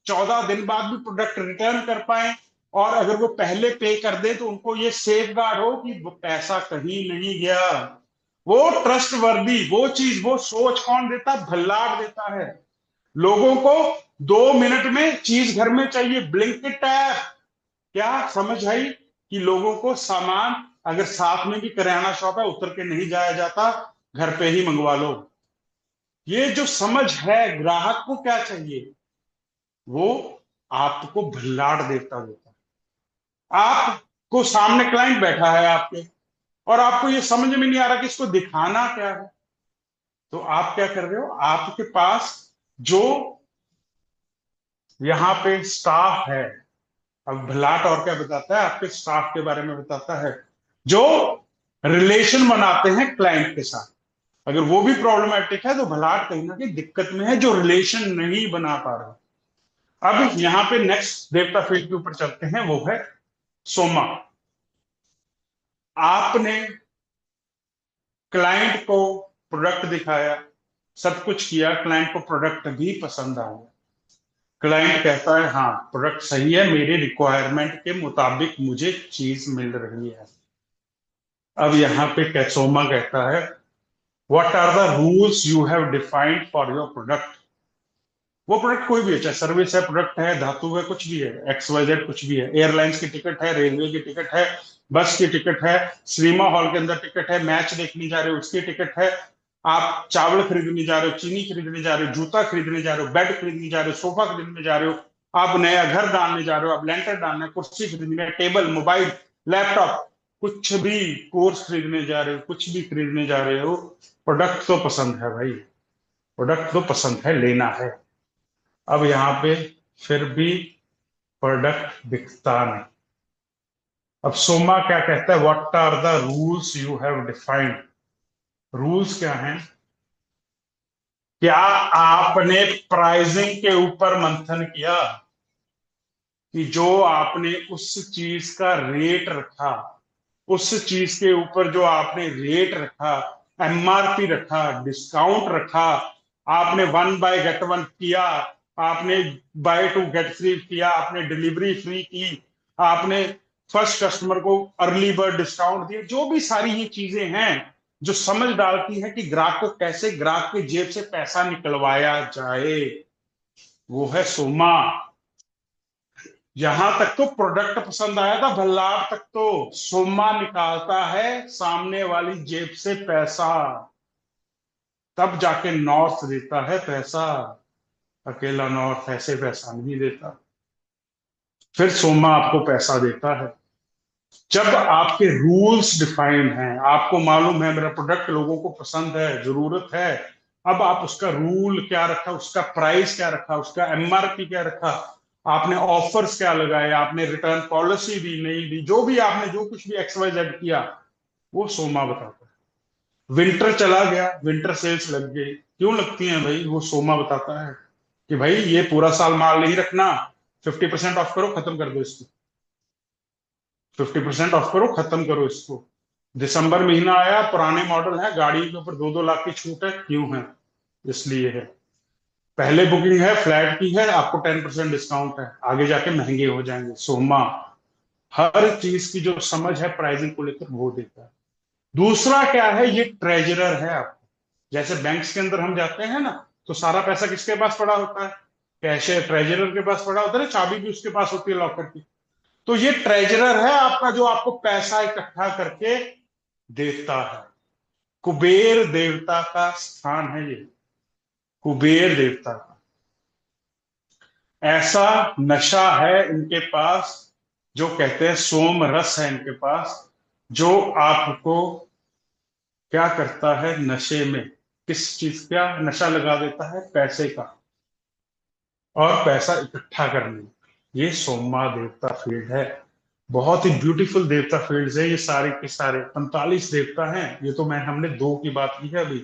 14 दिन बाद भी प्रोडक्ट रिटर्न कर पाए, और अगर वो पहले पे कर दे तो उनको ये सेफ गार्ड हो कि वो पैसा कहीं नहीं गया। वो ट्रस्ट वर्दी, वो चीज, वो सोच कौन देता? भल्लाट देता है। लोगों को 2 मिनट में चीज घर में चाहिए, ब्लिंकिट ऐप। क्या समझ आई कि लोगों को सामान, अगर साथ में भी किराना शॉप है, उतर के नहीं जाया जाता, घर पे ही मंगवा लो। ये जो समझ है, ग्राहक को क्या चाहिए? वो आपको भल्लाड़ देता देता है। आपको सामने क्लाइंट बैठा है आपके, और आपको ये समझ में नहीं आ रहा कि इसको दिखाना क्या है। तो आप क्या कर रहे हो? आपके पास जो यहाँ पे स्टाफ है, अब भल्लाट और क्या बताता है? आपके स्टाफ के बारे में बताता है, जो रिलेशन बनाते हैं क्लाइंट के साथ। अगर वो भी प्रॉब्लमेटिक है तो भलाट कहीं ना कहीं दिक्कत में है, जो रिलेशन नहीं बना पा रहा। अब यहाँ पे नेक्स्ट देवता फील्ड के ऊपर चलते हैं, वो है सोमा। आपने क्लाइंट को प्रोडक्ट दिखाया, सब कुछ किया, क्लाइंट को प्रोडक्ट भी पसंद आया। क्लाइंट कहता है हाँ प्रोडक्ट सही है, मेरे रिक्वायरमेंट के मुताबिक मुझे चीज मिल रही है। अब यहाँ पे कैसोमा कहता है, what are the rules you have defined for your product. वो प्रोडक्ट कोई भी है, चाहे सर्विस है, प्रोडक्ट है, धातु है, कुछ भी है, XYZ कुछ भी है, एयरलाइंस की टिकट है, रेलवे की टिकट है, बस की टिकट है, सिनेमा हॉल के अंदर टिकट है, मैच देखने जा रहे हो उसकी टिकट है, आप चावल खरीदने जा रहे हो, चीनी खरीदने जा रहे हो, जूता खरीदने जा रहे हो, बेड खरीदने जा रहे हो, सोफा खरीदने जा रहे हो, आप नया घर डालने जा रहे हो, आप लेंटर डालना है, कुर्सी खरीदनी है, टेबल, मोबाइल, लैपटॉप, कुछ भी कोर्स खरीदने जा रहे हो, कुछ भी खरीदने जा रहे हो, प्रोडक्ट तो पसंद है भाई, प्रोडक्ट तो पसंद है, लेना है। अब यहाँ पे फिर भी प्रोडक्ट दिखता नहीं। अब सोमा क्या कहता है, what are the rules you have defined. Rules क्या हैं? क्या आपने प्राइसिंग के ऊपर मंथन किया? कि जो आपने उस चीज का रेट रखा, उस चीज के ऊपर जो आपने रेट रखा, MRP रखा, डिस्काउंट रखा, आपने 1 बाय गेट 1 किया, आपने बाय 2 गेट 3 किया, आपने डिलीवरी फ्री की, आपने फर्स्ट कस्टमर को अर्ली बर्ड डिस्काउंट दिया, जो भी सारी ये चीजें हैं जो समझ डालती है कि ग्राहक को कैसे, ग्राहक की जेब से पैसा निकलवाया जाए, वो है सोमा। यहां तक तो प्रोडक्ट पसंद आया था, भल्लाड़ तक तो सोमा निकालता है सामने वाली जेब से पैसा, तब जाके नॉर्थ देता है पैसा। अकेला नॉर्थ ऐसे पैसा नहीं देता। फिर सोमा आपको पैसा देता है जब आपके रूल्स डिफाइंड हैं, आपको मालूम है मेरा प्रोडक्ट लोगों को पसंद है, जरूरत है। अब आप उसका रूल क्या रखा, उसका प्राइस क्या रखा, उसका MRP क्या रखा, आपने ऑफर्स क्या लगाए, आपने रिटर्न पॉलिसी दी नहीं दी, जो भी आपने जो कुछ भी XYZ किया, वो सोमा बताता है। विंटर चला गया, विंटर सेल्स लग गई, क्यों लगती हैं भाई? वो सोमा बताता है कि भाई ये पूरा साल माल नहीं रखना, 50% ऑफ करो, खत्म कर दो इसको, 50% ऑफ करो, खत्म करो इसको। दिसंबर महीना आया, पुराने मॉडल है, गाड़ी के ऊपर 2-2 लाख की छूट है, क्यों है? इसलिए है, पहले बुकिंग है, फ्लैट की है, आपको 10% डिस्काउंट है, आगे जाके महंगे हो जाएंगे। सोमा हर चीज की जो समझ है प्राइसिंग को लेकर वो देता है। दूसरा क्या है, ये ट्रेजरर है आपको। जैसे बैंक्स के अंदर हम जाते हैं ना, तो सारा पैसा किसके पास पड़ा होता है? कैशियर, ट्रेजरर के पास पड़ा होता है ना, चाबी भी उसके पास होती है लॉकर की। तो ये ट्रेजरर है आपका, जो आपको पैसा इकट्ठा करके देता है। कुबेर देवता का स्थान है ये, कुबेर देवता का ऐसा नशा है इनके पास, जो कहते हैं सोम रस है इनके पास, जो आपको क्या करता है नशे में? किस चीज का नशा लगा देता है? पैसे का, और पैसा इकट्ठा करने। ये सोमा देवता फील्ड है। बहुत ही ब्यूटीफुल देवता फील्ड्स है ये सारे के सारे। 45 देवता हैं, ये तो मैं हमने 2 की बात की है अभी।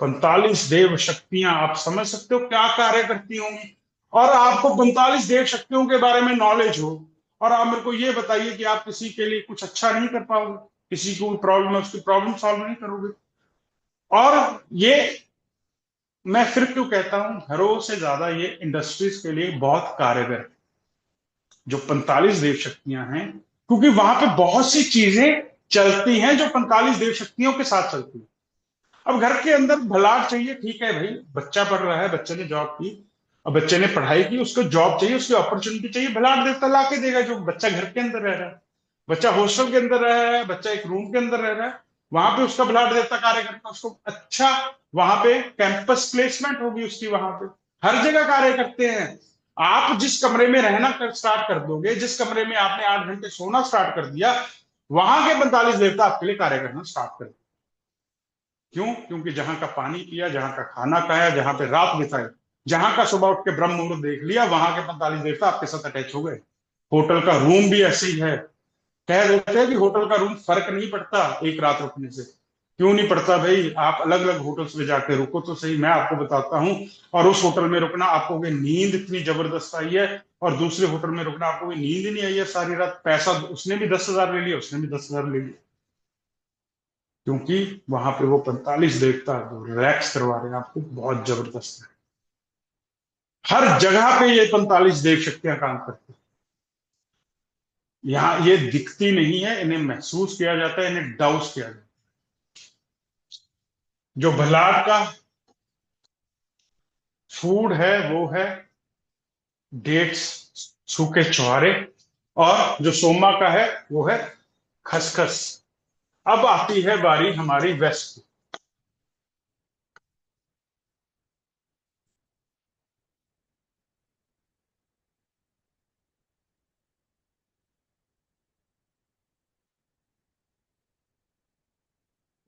45 देव शक्तियां, आप समझ सकते हो क्या कार्य करती होंगी। और आपको 45 देव शक्तियों के बारे में नॉलेज हो, और आप मेरे को ये बताइए कि आप किसी के लिए कुछ अच्छा नहीं कर पाओगे, किसी को प्रॉब्लम है उसकी प्रॉब्लम सॉल्व नहीं करोगे। और ये मैं फिर क्यों कहता हूं, घरों से ज्यादा ये इंडस्ट्रीज के लिए बहुत कारगर है। जो 45 देव शक्तियां हैं, क्योंकि वहां पे बहुत सी चीजें चलती हैं जो 45 देव शक्तियों के साथ चलती हैं। अब घर के अंदर भलाट चाहिए, ठीक है भाई, बच्चा पढ़ रहा है, बच्चे ने जॉब की, अब बच्चे ने पढ़ाई की, उसको जॉब चाहिए, उसकी अपॉर्चुनिटी चाहिए, भलाट देवता ला के देगा। जो बच्चा घर के अंदर रह रहा है, बच्चा हॉस्टल के अंदर रह रहा है, बच्चा एक रूम के अंदर रह रहा है, वहां पे उसका भलाट देवता कार्य करता है, उसको अच्छा वहां पे कैंपस प्लेसमेंट होगी उसकी, वहां पे हर जगह कार्य करते हैं। आप जिस कमरे में रहना स्टार्ट कर दोगे, जिस कमरे में आपने 8 घंटे सोना स्टार्ट कर दिया, वहां के 45 देवता आपके लिए कार्य करना स्टार्ट कर। क्यों? क्योंकि जहां का पानी पिया, जहां का खाना खाया, जहां पे रात बिताई, जहां का सुबह उठ के ब्रह्म मुहूर्त देख लिया, वहां के 45 देवता आपके साथ अटैच हो गए। होटल का रूम भी ऐसे ही है। कह देते हैं कि होटल का रूम फर्क नहीं पड़ता एक रात रुकने से। क्यों नहीं पड़ता भाई? आप अलग अलग होटल्स में जाके रुको तो सही, मैं आपको बताता हूँ। और उस होटल में रुकना, आपको नींद इतनी जबरदस्त आई है, और दूसरे होटल में रुकना, आपको नींद ही नहीं आई है सारी रात। पैसा उसने भी 10,000 ले लिया, उसने भी 10,000 ले लिया, क्योंकि वहां पे वो 45 देवता जो रिलैक्स करवा रहे हैं आपको, बहुत जबरदस्त है। हर जगह पे ये 45 देव शक्तियां काम करती हैं। यहाँ ये दिखती नहीं है, इन्हें महसूस किया जाता है, इन्हें डाउस किया जाता है। जो भलाट का फूड है वो है डेट्स, सूखे चुहारे, और जो सोमा का है वो है खसखस। अब आती है बारी हमारी वेस्ट की।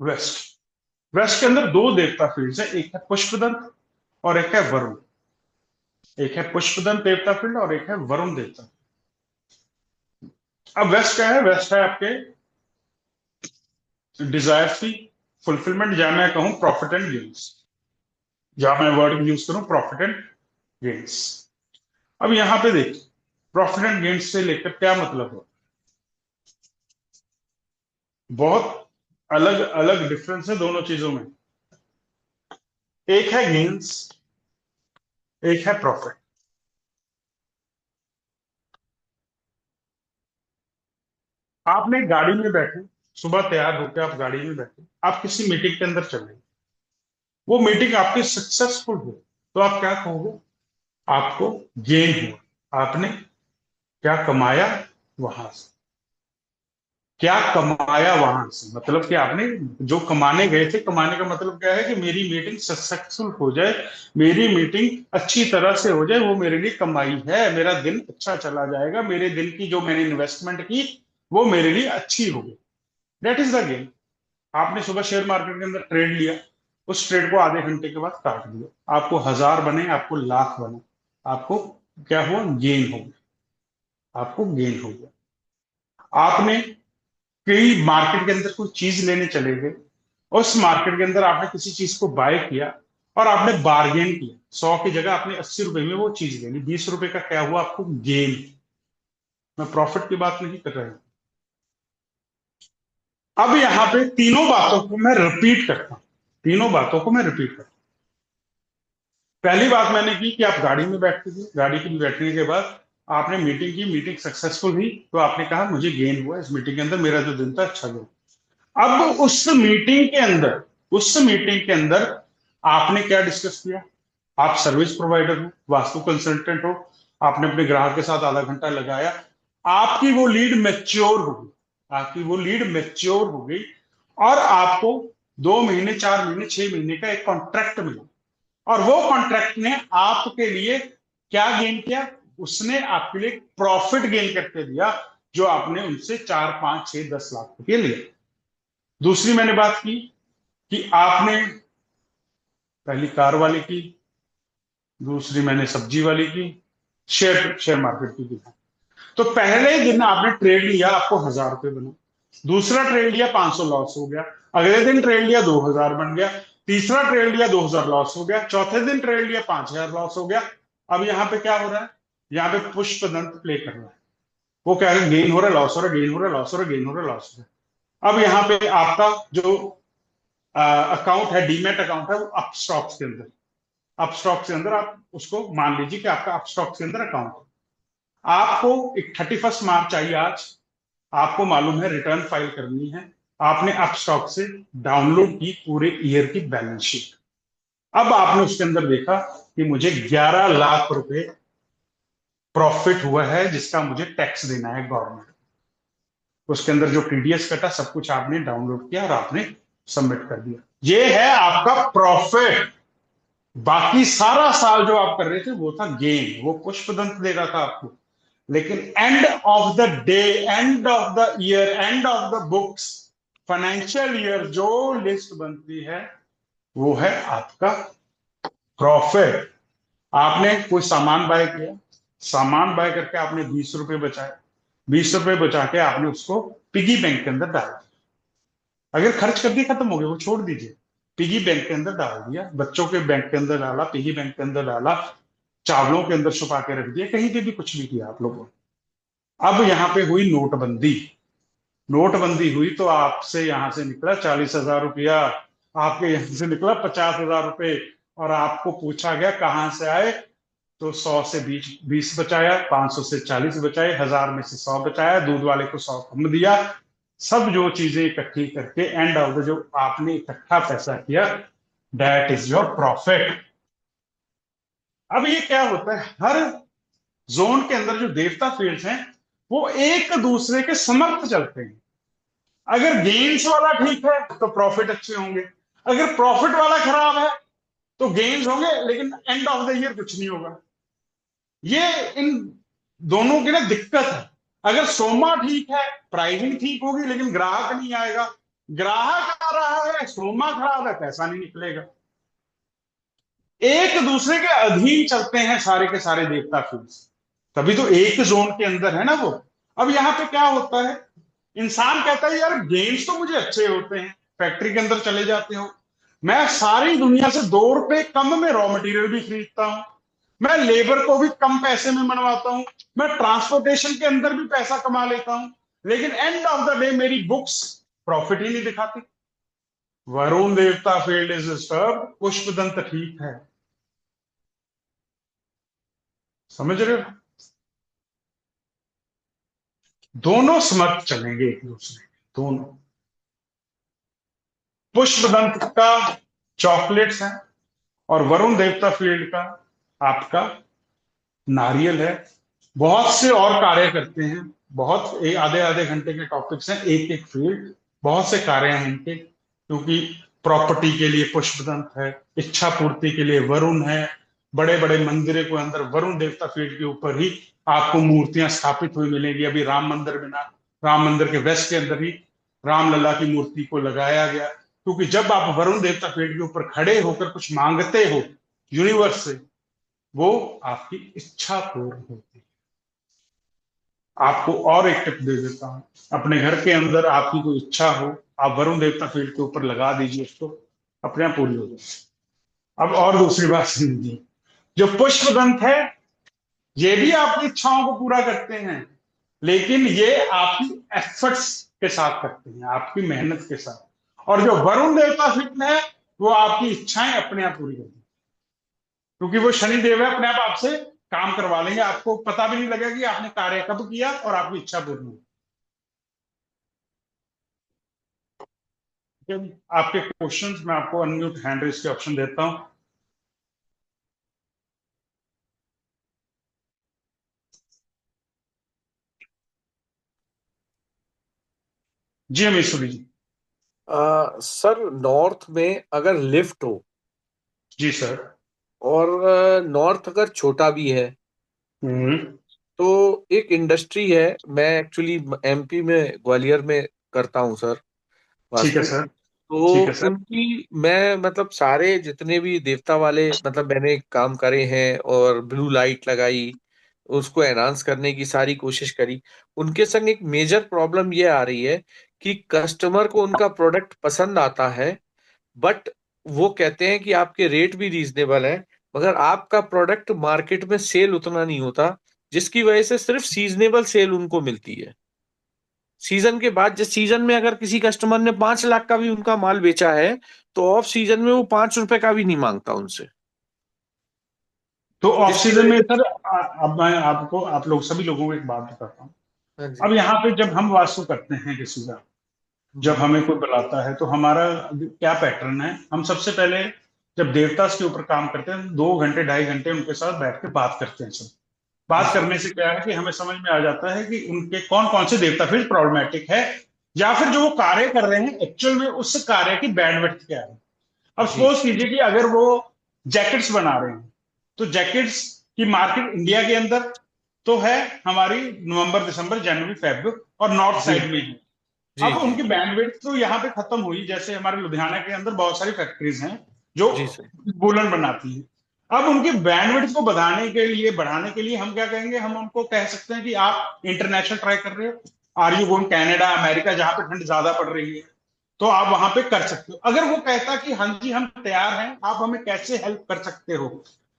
वेस्ट, वेस्ट के अंदर दो देवता फील्ड है, एक है पुष्पदंत और एक है वरुण। एक है पुष्पदंत देवता फील्ड और एक है वरुण देवता। अब वेस्ट क्या है? वेस्ट है आपके डिजायर की फुलफिलमेंट, या मैं कहूं प्रॉफिट एंड गेन्स, या मैं वर्ड यूज करूं प्रॉफिट एंड गेन्स। अब यहां पे देखिए, प्रॉफिट एंड गेन्स से लेकर क्या मतलब है? बहुत अलग अलग डिफरेंस है दोनों चीजों में। एक है गेन्स, एक है प्रॉफिट। आपने गाड़ी में बैठे, सुबह तैयार होकर आप गाड़ी में बैठे, आप किसी मीटिंग के अंदर चले, वो मीटिंग आपकी सक्सेसफुल हो, तो आप क्या कहोगे? आपको गेन हुआ, आपने क्या कमाया वहां से। क्या कमाया वहां से मतलब कि आपने जो कमाने गए थे, कमाने का मतलब क्या है कि मेरी मीटिंग सक्सेसफुल हो जाए, मेरी मीटिंग अच्छी तरह से हो जाए, वो मेरे लिए कमाई है, मेरा दिन अच्छा चला जाएगा, मेरे दिन की जो मैंने इन्वेस्टमेंट की वो मेरे लिए अच्छी होगी। That is the game. आपने सुबह शेयर मार्केट के अंदर ट्रेड लिया, उस ट्रेड को आधे घंटे के बाद काट दिया, आपको 1,000 बने, आपको लाख बने, आपको क्या हुआ? गेन हो गया, आपको गेन हो गया। आपने कई मार्केट के अंदर कोई चीज लेने चले गए, उस मार्केट के अंदर आपने किसी चीज को बाय किया और आपने बार्गेन किया, 100 की जगह आपने 80 रुपए में वो चीज ले ली, 20 रुपए का क्या हुआ? आपको गेन। मैं प्रॉफिट की बात नहीं कर रहा हूं। अब यहां पे तीनों बातों को मैं रिपीट करता हूं, तीनों बातों को मैं रिपीट करता हूं। पहली बात मैंने की कि आप गाड़ी में बैठते थे, गाड़ी की बैठने के बाद आपने मीटिंग की, मीटिंग सक्सेसफुल हुई, तो आपने कहा मुझे गेन हुआ इस मीटिंग के अंदर, मेरा जो दिन था अच्छा गया। अब उस मीटिंग के अंदर आपने क्या डिस्कस किया? आप सर्विस प्रोवाइडर हो, वास्तु कंसल्टेंट हो, आपने अपने ग्राहक के साथ आधा घंटा लगाया, आपकी वो लीड मैच्योर हो गई, आपकी वो लीड मैच्योर हो गई, और आपको 2 महीने, 4 महीने, 6 महीने का एक कॉन्ट्रैक्ट मिला, और वो कॉन्ट्रैक्ट ने आपके लिए क्या गेन किया? उसने आपके लिए प्रॉफिट गेन करके दिया, जो आपने उनसे 4, 5, 6, 10 लाख रुपये लिए। दूसरी मैंने बात की कि आपने पहली कार वाली की, दूसरी मैंने सब्जी वाली की, शेयर शेयर मार्केट की। तो पहले दिन आपने ट्रेड लिया, आपको 1,000 रुपये बना, दूसरा ट्रेड लिया 500 लॉस हो गया, अगले दिन ट्रेड लिया 2,000 बन गया, तीसरा ट्रेड लिया 2,000 लॉस हो गया, चौथे दिन ट्रेड लिया 5,000 लॉस हो गया। अब यहाँ पे क्या हो रहा है? यहाँ पे पुष्प दंत प्ले कर रहा है, वो क्या है? गेन हो रहा है, लॉस हो रहा है, गेन हो रहा है, लॉस हो रहा है, गेन हो रहा है, लॉस हो रहा है। अब यहाँ पे आपका जो अकाउंट है, डीमेट अकाउंट है, वो अप स्टॉक्स के अंदर, अप स्टॉक्स के अंदर आप उसको मान लीजिए कि आपका अप स्टॉक्स के अंदर अकाउंट है। आपको एक 31 मार्च आई आज, आपको मालूम है रिटर्न फाइल करनी है, आपने अपस्टॉक से डाउनलोड की पूरे ईयर की बैलेंस शीट। अब आपने उसके अंदर देखा कि मुझे 11 लाख रुपए प्रॉफिट हुआ है, जिसका मुझे टैक्स देना है गवर्नमेंट। उसके अंदर जो टीडीएस कटा सब कुछ आपने डाउनलोड किया और आपने सबमिट कर दिया। ये है आपका प्रॉफिट। बाकी सारा साल जो आप कर रहे थे वो था गेन, वो पुष्पदंत दे रहा था आपको। लेकिन end of the day, end of the year, end of the books, financial year जो लिस्ट बनती है वो है आपका प्रॉफिट। आपने कोई सामान बाय किया, सामान बाय करके आपने 20 रुपए बचाए, 20 रुपए बचा के आपने उसको पिगी बैंक के अंदर डाल दिया। अगर खर्च कर दिए खत्म हो गए, वो छोड़ दीजिए। पिगी बैंक के अंदर डाल दिया, बच्चों के बैंक के अंदर डाला, पिगी बैंक के अंदर डाला, चावलों के अंदर छुपा के रख दिया, कहीं पे भी कुछ भी किया आप लोगों ने। अब यहाँ पे हुई नोटबंदी। नोटबंदी हुई तो आपसे यहां से निकला 40,000 रुपया, आपके यहां से निकला 50,000 रुपए, और आपको पूछा गया कहां से आए, तो 100 से 20 बचाया, 500 से 40 बचाए, 1000 में से 100 बचाया, दूध वाले को 100 कम दिया। सब जो चीजें इकट्ठी करके एंड ऑफ द जो आपने इकट्ठा पैसा किया, दैट इज योर प्रॉफिट। अब ये क्या होता है, हर जोन के अंदर जो देवता फील्ड्स हैं वो एक दूसरे के समर्थ चलते हैं। अगर गेन्स वाला ठीक है तो प्रॉफिट अच्छे होंगे, अगर प्रॉफिट वाला खराब है तो गेन्स होंगे लेकिन एंड ऑफ द ईयर कुछ नहीं होगा। ये इन दोनों की ना दिक्कत है। अगर सोमा ठीक है, प्राइसिंग ठीक होगी, लेकिन ग्राहक नहीं आएगा। ग्राहक आ रहा है, सोमा खराब है, पैसा नहीं निकलेगा। एक दूसरे के अधीन चलते हैं सारे के सारे देवता फील्ड्स, तभी तो एक जोन के अंदर है ना वो। अब यहाँ पे क्या होता है, इंसान कहता है यार गेम्स तो मुझे अच्छे होते हैं, फैक्ट्री के अंदर चले जाते हो, मैं सारी दुनिया से 2 रुपए कम में रॉ मटेरियल भी खरीदता हूं, मैं लेबर को भी कम पैसे में मनवाता हूं, मैं ट्रांसपोर्टेशन के अंदर भी पैसा कमा लेता हूं, लेकिन एंड ऑफ द डे मेरी बुक्स प्रॉफिट ही नहीं दिखाती। वरुण देवता फील्ड इज डिस्टर्ब, पुष्पदंत ठीक है। समझ रहे हो, दोनों समर्थ चलेंगे एक दूसरे, दोनों। पुष्पदंत का चॉकलेट्स है और वरुण देवता फील्ड का आपका नारियल है। बहुत से और कार्य करते हैं, बहुत आधे आधे घंटे के टॉपिक्स हैं, एक एक फील्ड, बहुत से कार्य हैं इनके। क्योंकि प्रॉपर्टी के लिए पुष्पदंत है, इच्छा पूर्ति के लिए वरुण है, बड़े बड़े मंदिरों के अंदर वरुण देवता फील्ड के ऊपर ही आपको मूर्तियां स्थापित हुई मिलेंगी। अभी राम मंदिर में ना, राम मंदिर के वेस्ट के अंदर ही रामलला की मूर्ति को लगाया गया, क्योंकि जब आप वरुण देवता फील्ड के ऊपर खड़े होकर कुछ मांगते हो यूनिवर्स से, वो आपकी इच्छा पूर्ण होती है। आपको और एक टिप दे देता हूं, अपने घर के अंदर आपकी कोई इच्छा हो, आप वरुण देवता फील्ड के ऊपर लगा दीजिए उसको, अपने आप पूरी हो जाए। अब और दूसरी बात समझिए, जो पुष्पदंत है ये भी आपकी इच्छाओं को पूरा करते हैं, लेकिन ये आपकी एफर्ट्स के साथ करते हैं, आपकी मेहनत के साथ। और जो वरुण देवता फील्ड है वो आपकी इच्छाएं अपने आप पूरी करते हैं, क्योंकि वो शनि देव है, अपने आप आपसे काम करवा लेंगे, आपको पता भी नहीं लगेगा कि आपने कार्य कब किया और आपकी इच्छा पूर्ण हुई। ठीक है, आपके क्वेश्चंस मैं आपको अनम्यूट हैंड रेस के ऑप्शन देता हूं। जी अमीश्वरी जी। सर, नॉर्थ में अगर लिफ्ट हो जी सर। और नॉर्थ अगर छोटा भी है, हम्म। तो एक इंडस्ट्री है। मैं एक्चुअली एमपी में ग्वालियर में करता हूँ सर, ठीक है वास्तु। सर। तो ठीक है सर। उनकी मैं मतलब सारे जितने भी देवता वाले मतलब मैंने काम करे हैं और ब्लू लाइट लगाई, उसको एनहांस करने की सारी कोशिश करी। उनके संग एक मेजर प्रॉब्लम ये आ रही है कि कस्टमर को उनका प्रोडक्ट पसंद आता है, बट वो कहते हैं कि आपके रेट भी रीजनेबल है, मगर आपका प्रोडक्ट मार्केट में सेल उतना नहीं होता, जिसकी वजह से सिर्फ सीजनेबल सेल उनको मिलती है। सीजन के बाद, जिस सीजन में अगर किसी कस्टमर ने 5 लाख का भी उनका माल बेचा है, तो ऑफ सीजन में वो 5 रुपए का भी नहीं मांगता उनसे। तो ऑफ जिसकी सीजन वजह में सर, अब मैं आपको, आप लोग सभी लोगों को एक बात बताता हूँ। हाँ जी। अब यहाँ पे जब हम वास्तु करते हैं किसी का, जब हम्म, हमें कोई बुलाता है, तो हमारा क्या पैटर्न है, हम सबसे पहले जब देवता के ऊपर काम करते हैं, 2 घंटे 2.5 घंटे उनके साथ बैठ के बात करते हैं सब। जी बात सर। करने से क्या है कि हमें समझ में आ जाता है कि उनके कौन कौन से देवता फील्ड प्रॉब्लमेटिक है, या फिर जो वो कार्य कर रहे हैं एक्चुअल में उस कार्य की बैंडविड्थ क्या है। अब जी सपोज कीजिए कि अगर वो जैकेट्स बना रहे हैं, तो जैकेट्स की मार्केट इंडिया के अंदर तो है हमारी, नवंबर दिसंबर जनवरी फेब्रुअरी और नॉर्थ जी साइड में है। जी अब जी उनकी बैंडविड्थ तो यहाँ पे खत्म हुई, जैसे हमारे लुधियाना के अंदर बहुत सारी फैक्ट्रीज हैं जो जी सर। वूलन बनाती हैं। अब उनकी बैंडविड्थ को बढ़ाने के लिए, हम क्या कहेंगे, हम उनको कह सकते हैं कि आप इंटरनेशनल ट्राई कर रहे हो, are you going Canada America, जहां पे ठंड ज्यादा पड़ रही है, तो आप वहां पे कर सकते हो। अगर वो कहता कि हाँ जी हम तैयार हैं, आप हमें कैसे हेल्प कर सकते हो,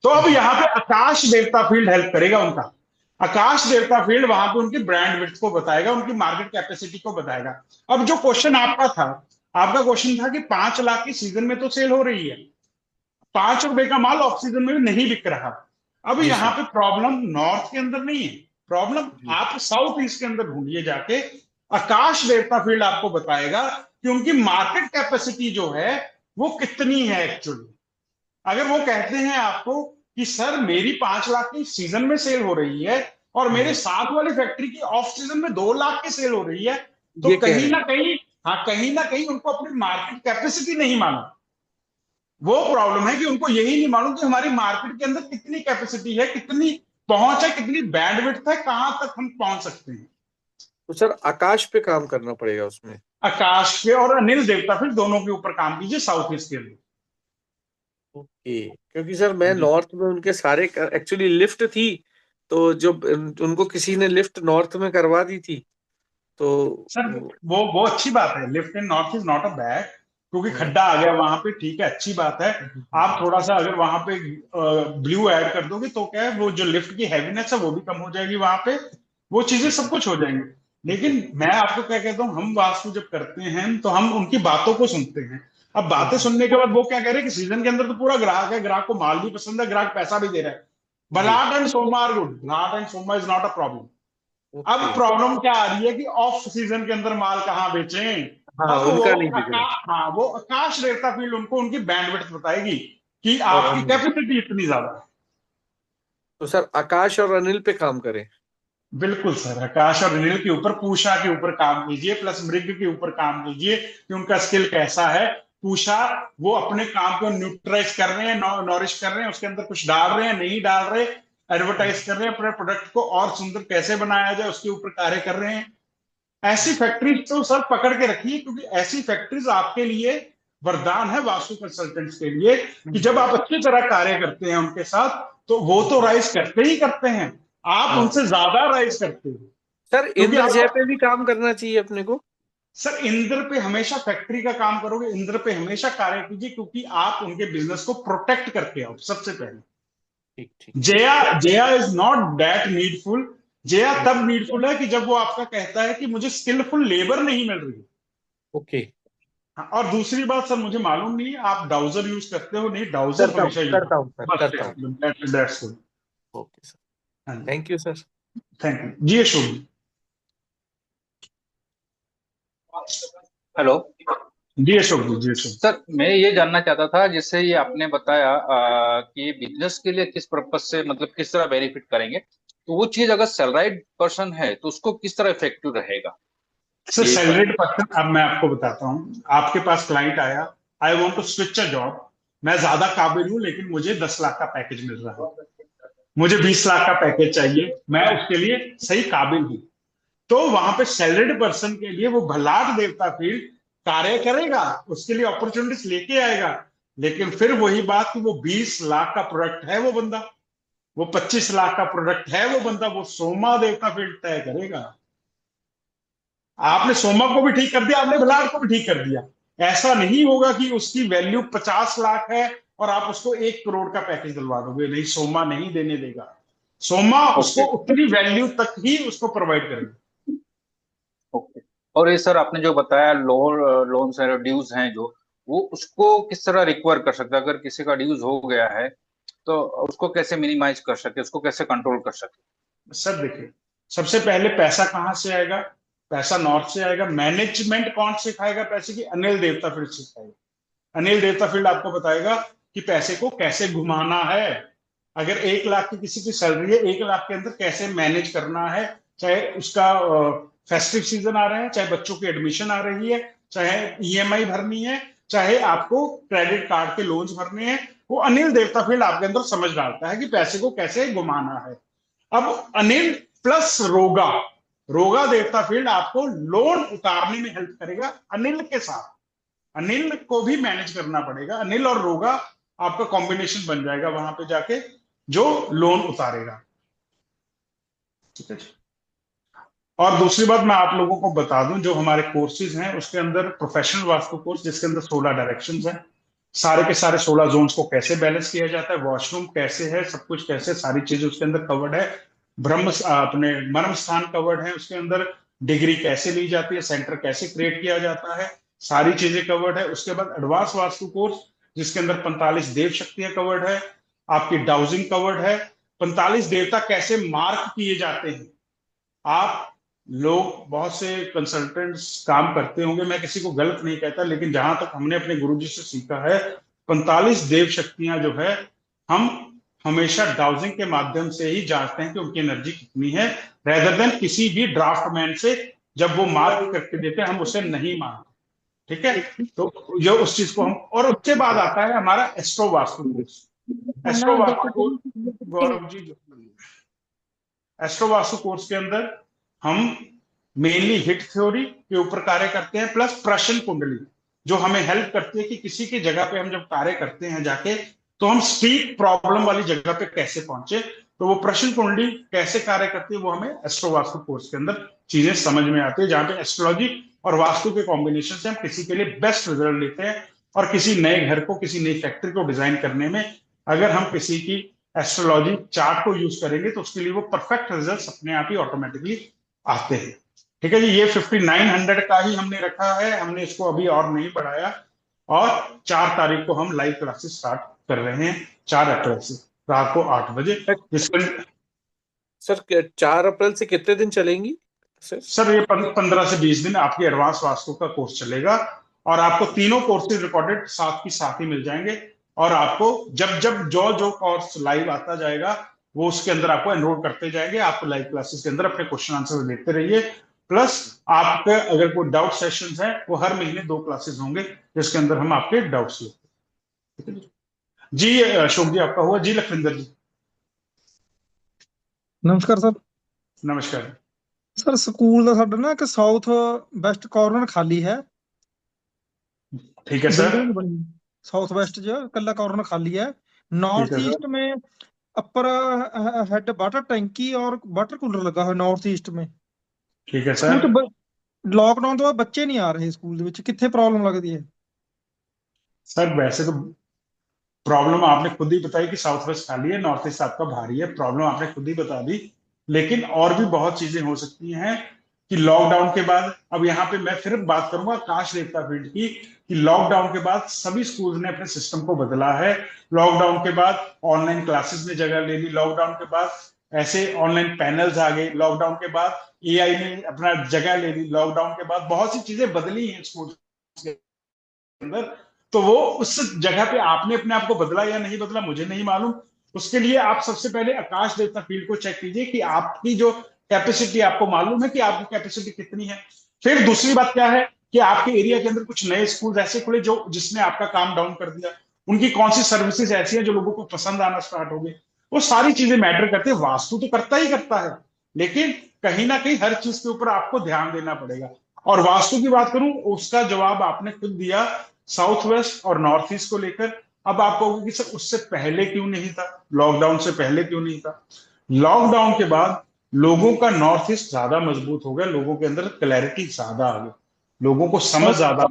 तो अब हम्म, यहाँ पे आकाश देवता फील्ड हेल्प करेगा उनका। आकाश देवता फील्ड वहां पे उनकी ब्रांड विड्थ को बताएगा, उनकी मार्केट कैपेसिटी को बताएगा। अब जो क्वेश्चन आपका था, आपका क्वेश्चन था कि 5 लाख की सीजन में तो सेल हो रही है, 5 रुपए का माल ऑफ सीजन में भी नहीं बिक रहा। अब जी यहाँ सर। पे प्रॉब्लम नॉर्थ के अंदर नहीं है, प्रॉब्लम जी आप साउथ ईस्ट के अंदर ढूंढिए जाके। आकाश देवता फील्ड आपको बताएगा कि उनकी मार्केट कैपेसिटी जो है वो कितनी है एक्चुअली। अगर वो कहते हैं आपको कि सर मेरी 5 लाख की सीजन में सेल हो रही है, और मेरे हम्म, साथ वाली फैक्ट्री की ऑफ सीजन में 2 लाख की सेल हो रही है, तो ये कह कहीं रहे ना हैं। कहीं, हाँ कहीं ना कहीं उनको अपनी मार्केट कैपेसिटी नहीं मालूम। वो प्रॉब्लम है कि उनको यही नहीं मालूम कि हमारी मार्केट के अंदर कितनी कैपेसिटी है, कितनी पहुंच है, कितनी बैंडविड्थ है, कहां तक हम पहुंच सकते हैं। तो सर आकाश पे काम करना पड़ेगा उसमें। आकाश के और अनिल देवता फिर दोनों के ऊपर काम कीजिए साउथ ईस्ट के अंदर। ओके, क्योंकि सर मैं जी नॉर्थ में उनके सारे, एक्चुअली लिफ्ट थी, तो जो उनको किसी ने लिफ्ट नॉर्थ में करवा दी थी, तो सर, वो अच्छी बात है, lift in north is not a bad, क्योंकि हाँ, खड्डा आ गया वहां पे, ठीक है, अच्छी बात है। आप थोड़ा सा अगर वहां पे ब्लू ऐड कर दोगे तो क्या है, वो जो लिफ्ट की हैवीनेस है वो भी कम हो जाएगी वहां पे, वो चीजें सब कुछ हो जाएंगी। ओके। लेकिन मैं आपको क्या कहता हूँ, हम वास्तु जब करते हैं तो हम उनकी बातों को सुनते हैं। अब बातें सुनने के बाद वो क्या कह रहे हैं कि सीजन के अंदर तो पूरा ग्राहक है, ग्राहक को माल भी पसंद है, ग्राहक पैसा भी दे रहा है, जी। बलाट एंड सोमा आर गुड, बलाट एंड सोमा इज नॉट अ प्रॉब्लम। अब ओके। प्रॉब्लम क्या आ रही है कि ऑफ सीजन के अंदर माल कहाँ बेचें। हाँ, अब वो उनका नहीं बिक रहा। हाँ, वो आकाश रेखा फील्ड उनको उनकी बैंडविड्थ बताएगी कि और आपकी अनिल, कैपेसिटी इतनी ज्यादा है। तो सर आकाश और अनिल पे काम करें। बिल्कुल सर, आकाश और अनिल के ऊपर, पूषा के ऊपर काम कीजिए, प्लस मृग के ऊपर काम कीजिए कि उनका स्किल कैसा है। पूषा, वो अपने काम को न्यूट्रलाइज कर रहे हैं, नॉरिश कर रहे हैं, उसके अंदर कुछ डाल रहे हैं, नहीं डाल रहे, एडवर्टाइज कर रहे हैं, अपने प्रोडक्ट को और सुंदर कैसे बनाया जाए उसके ऊपर कार्य कर रहे हैं। ऐसी फैक्ट्रीज तो सर पकड़ के रखिए, क्योंकि ऐसी फैक्ट्रीज आपके लिए वरदान है वास्तु कंसल्टेंट्स के लिए, कि जब आप अच्छी तरह कार्य करते हैं उनके साथ, तो वो तो राइज करते ही करते हैं, आप हाँ उनसे ज्यादा राइज करते हो। सर, क्योंकि इंद्रजय आप, पे भी काम करना चाहिए अपने को। सर इंद्र पे हमेशा फैक्ट्री का काम करोगे, इंद्र पे हमेशा कार्य कीजिए, क्योंकि आप उनके बिजनेस को प्रोटेक्ट करके आओ सबसे पहले। ठीक ठीक ठीक। Jaya, Jaya is not that needful. Jaya तब नीडफुल है कि जब वो आपका कहता है कि मुझे स्किलफुल लेबर नहीं मिल रही। ओके। हाँ, और दूसरी बात सर, मुझे मालूम नहीं है आप डाउजर यूज करते हो, नहीं, डाउजर करता हूँ हमेशा यूज करता हूँ सर, बस, करता हूँ। That's good. Okay sir. हाँ जी, thank you sir. Thank you जी, अशोक हेलो जी, अशोक जी, जी अशोक। सर, मैं ये जानना चाहता था, जैसे ये आपने बताया कि बिजनेस के लिए किस पर्पज से, मतलब किस तरह बेनिफिट करेंगे, तो वो चीज अगर सैलराइड पर्सन है तो उसको किस तरह इफेक्टिव रहेगा सर ये सब। सैलरीड पर्सन, अब मैं आपको बताता हूँ, आपके पास क्लाइंट आया, I want to switch a job, मैं ज्यादा काबिल हूँ लेकिन मुझे 10 लाख का पैकेज मिल रहा है, मुझे 20 लाख का पैकेज चाहिए, मैं उसके लिए सही काबिल हूँ, तो वहां पे सैलरीड पर्सन के लिए वो भलाट देवता फील्ड कार्य करेगा, उसके लिए अपॉर्चुनिटीज लेके आएगा। लेकिन फिर वही बात कि वो 20 लाख का प्रोडक्ट है वो बंदा, वो 25 लाख का प्रोडक्ट है वो बंदा, वो सोमा देवता फील्ड तय करेगा। आपने सोमा को भी ठीक कर दिया, आपने भलाट को भी ठीक कर दिया। ऐसा नहीं होगा कि उसकी वैल्यू 50 लाख है और आप उसको 1 करोड़ का पैकेज दिलवा दोगे, नहीं, सोमा नहीं देने देगा। सोमा उसको ओके उतनी वैल्यू तक ही उसको प्रोवाइड करेगा। ओके। और ये सर आपने जो बताया, लोन्स हैं, ड्यूज हैं जो, वो उसको किस तरह रिकवर कर सकता है अगर किसी का ड्यूज हो गया है, तो उसको कैसे मिनिमाइज कर सके, उसको कैसे कंट्रोल कर सके? सर देखिए, सबसे पहले पैसा कहाँ से आएगा? पैसा नॉर्थ से आएगा। मैनेजमेंट कौन सिखाएगा पैसे की? अनिल देवता फील्ड सिखाएगा। अनिल देवता फील्ड आपको बताएगा कि पैसे को कैसे घुमाना है। अगर 1 लाख की किसी की सैलरी है, 1 लाख के अंदर कैसे मैनेज करना है, चाहे उसका फेस्टिव सीजन आ रहा है, चाहे बच्चों की एडमिशन आ रही है, चाहे ईएमआई भरनी है, चाहे आपको क्रेडिट कार्ड के लोन्स भरने हैं, वो अनिल देवता फील्ड आपके अंदर समझ डालता है कि पैसे को कैसे घुमाना है। अब अनिल प्लस रोगा, रोगा देवता फील्ड आपको लोन उतारने में हेल्प करेगा। अनिल के साथ अनिल को भी मैनेज करना पड़ेगा। अनिल और रोगा आपका कॉम्बिनेशन बन जाएगा वहां पे जाके, जो लोन उतारेगा। ठीक है जी। और दूसरी बात मैं आप लोगों को बता दूं, जो हमारे कोर्सेज हैं उसके अंदर प्रोफेशनल वास्तु कोर्स, जिसके अंदर 16 डायरेक्शंस हैं, सारे के सारे 16 जोन्स को कैसे बैलेंस किया जाता है, वॉशरूम कैसे है, सब कुछ कैसे, सारी चीजें उसके अंदर कवर्ड है। ब्रह्म अपने मर्म स्थान कवर्ड है उसके अंदर। डिग्री कैसे ली जाती है, सेंटर कैसे क्रिएट किया जाता है, सारी चीजें कवर्ड है। उसके बाद एडवांस वास्तु कोर्स, जिसके अंदर 45 देव शक्तियां कवर्ड है, आपकी डाउजिंग कवर्ड है, 45 देवता कैसे मार्क किए जाते हैं। आप लोग बहुत से कंसल्टेंट्स काम करते होंगे, मैं किसी को गलत नहीं कहता, लेकिन जहां तक हमने अपने गुरुजी से सीखा है, 45 देव शक्तियां जो है, हम हमेशा डाउजिंग के माध्यम से ही जांचते हैं कि उनकी एनर्जी कितनी है, रेदर देन किसी भी ड्राफ्टमैन से जब वो मार्क करके देते हैं हम उसे नहीं मानते। ठीक है, तो ये उस चीज को हम, और उसके बाद आता है हमारा astro vastu course. Astro vastu course, Gaurav ji, astro vastu course के अंदर हम मेनली हिट थ्योरी के ऊपर कार्य करते हैं, प्लस प्रश्न कुंडली, जो हमें हेल्प करती है कि किसी की जगह पे हम जब कार्य करते हैं जाके, तो हम स्ट्रीट प्रॉब्लम वाली जगह पे कैसे पहुंचे। तो वो प्रश्न कुंडली कैसे कार्य करती है वो हमें एस्ट्रो वास्तु कोर्स के अंदर चीजें समझ में आती है, जहां पे एस्ट्रोलॉजी और वास्तु के कॉम्बिनेशन से हम किसी के लिए बेस्ट रिजल्ट लेते हैं। और किसी नए घर को, किसी नई फैक्ट्री को डिजाइन करने में अगर हम किसी की एस्ट्रोलॉजी चार्ट को यूज करेंगे तो उसके लिए वो परफेक्ट रिजल्ट अपने आप ही ऑटोमेटिकली आते हैं। ठीक है जी, ये 5900 का ही हमने रखा है, हमने इसको अभी और नहीं बढ़ाया। और 4 तारीख को हम लाइव क्लासेस स्टार्ट कर रहे हैं, 4 अप्रैल से रात को 8 बजे। सर 4 अप्रैल से कितने दिन चलेंगी सर ये 15 से 20 दिन आपकी एडवांस वास्तु का कोर्स चलेगा, और आपको तीनों कोर्सेज रिकॉर्डेड साथ की साथ ही मिल जाएंगे। और आपको जब जब जो जो कोर्स लाइव आता जाएगा वो उसके अंदर आपको एनरोल करते जाएंगे। आपको लाइव क्लासेस के अंदर अपने क्वेश्चन आंसर देते रहिए, प्लस आपके अगर कोई डाउट सेशंस है वो हर महीने 2 क्लासेस होंगे जिसके अंदर हम आपके डाउट्स लेते हैं। जी अशोक जी आपका हुआ। जी लखविंदर जी, नमस्कार सर। नमस्कार। ਸਰ ਸਕੂਲ ਦਾ ਸਾਡਾ ਨਾ ਇੱਕ ਸਾਊਥ ਵੈਸਟ ਕਾਰਨਰ ਖਾਲੀ ਹੈ। ठीक है सर। बिल्डिंग बनी साउथ वेस्ट जो कल्ला कॉर्नर खाली है। नॉर्थ ठीक है ईस्ट में अपर हेड वाटर टैंकी और वाटर कूलर लगा हुआ नॉर्थ ईस्ट में। ठीक है ਸਕੂਲ सर। ਚ लॉकडाउन ਤੋਂ ਬਾਅਦ ਬੱਚੇ ਨਹੀਂ ਆ ਰਹੇ ਸਕੂਲ ਦੇ ਵਿੱਚ, ਕਿੱਥੇ ਪ੍ਰੋਬਲਮ ਲੱਗਦੀ ਹੈ? सर वैसे तो प्रॉब्लम आपने खुद ही बताई कि साउथ वेस्ट खाली है, नॉर्थ ईस्ट आपका भारी है, प्रॉब्लम आपने खुद ही बता दी। लेकिन और भी बहुत चीजें हो सकती हैं कि लॉकडाउन के बाद, अब यहाँ पे मैं फिर बात करूंगा आकाश देवता फील्ड की, कि लॉकडाउन के बाद सभी स्कूल्स ने अपने सिस्टम को बदला है। लॉकडाउन के बाद ऑनलाइन क्लासेस ने जगह ले ली, लॉकडाउन के बाद ऐसे ऑनलाइन पैनल्स आ गए, लॉकडाउन के बाद एआई ने अपना जगह ले ली, लॉकडाउन के बाद बहुत सी चीजें बदली हैं स्कूल के अंदर। तो वो उस जगह पे आपने अपने आप को बदला या नहीं बदला मुझे नहीं मालूम। उसके लिए आप सबसे पहले आकाश देवता फील्ड को चेक कीजिए कि आपकी जो कैपेसिटी, आपको मालूम है कि आपकी कैपेसिटी कितनी है। फिर दूसरी बात क्या है कि आपके एरिया के अंदर कुछ नए स्कूल ऐसे खुले जो जिसने आपका काम डाउन कर दिया, उनकी कौन सी सर्विसेज ऐसी हैं जो लोगों को पसंद आना स्टार्ट हो गई। वो सारी चीजें मैटर करती है। वास्तु तो करता ही करता है, लेकिन कहीं ना कहीं हर चीज के ऊपर आपको ध्यान देना पड़ेगा। और वास्तु की बात करूं, उसका जवाब आपने खुद दिया साउथ वेस्ट और नॉर्थ ईस्ट को लेकर। अब आप कहोगे कि सर उससे पहले क्यों नहीं था, लॉकडाउन से पहले क्यों नहीं था? लॉकडाउन के बाद लोगों का नॉर्थ ईस्ट ज्यादा मजबूत हो गया, लोगों के अंदर क्लैरिटी ज्यादा आ गई, लोगों को समझ ज्यादा।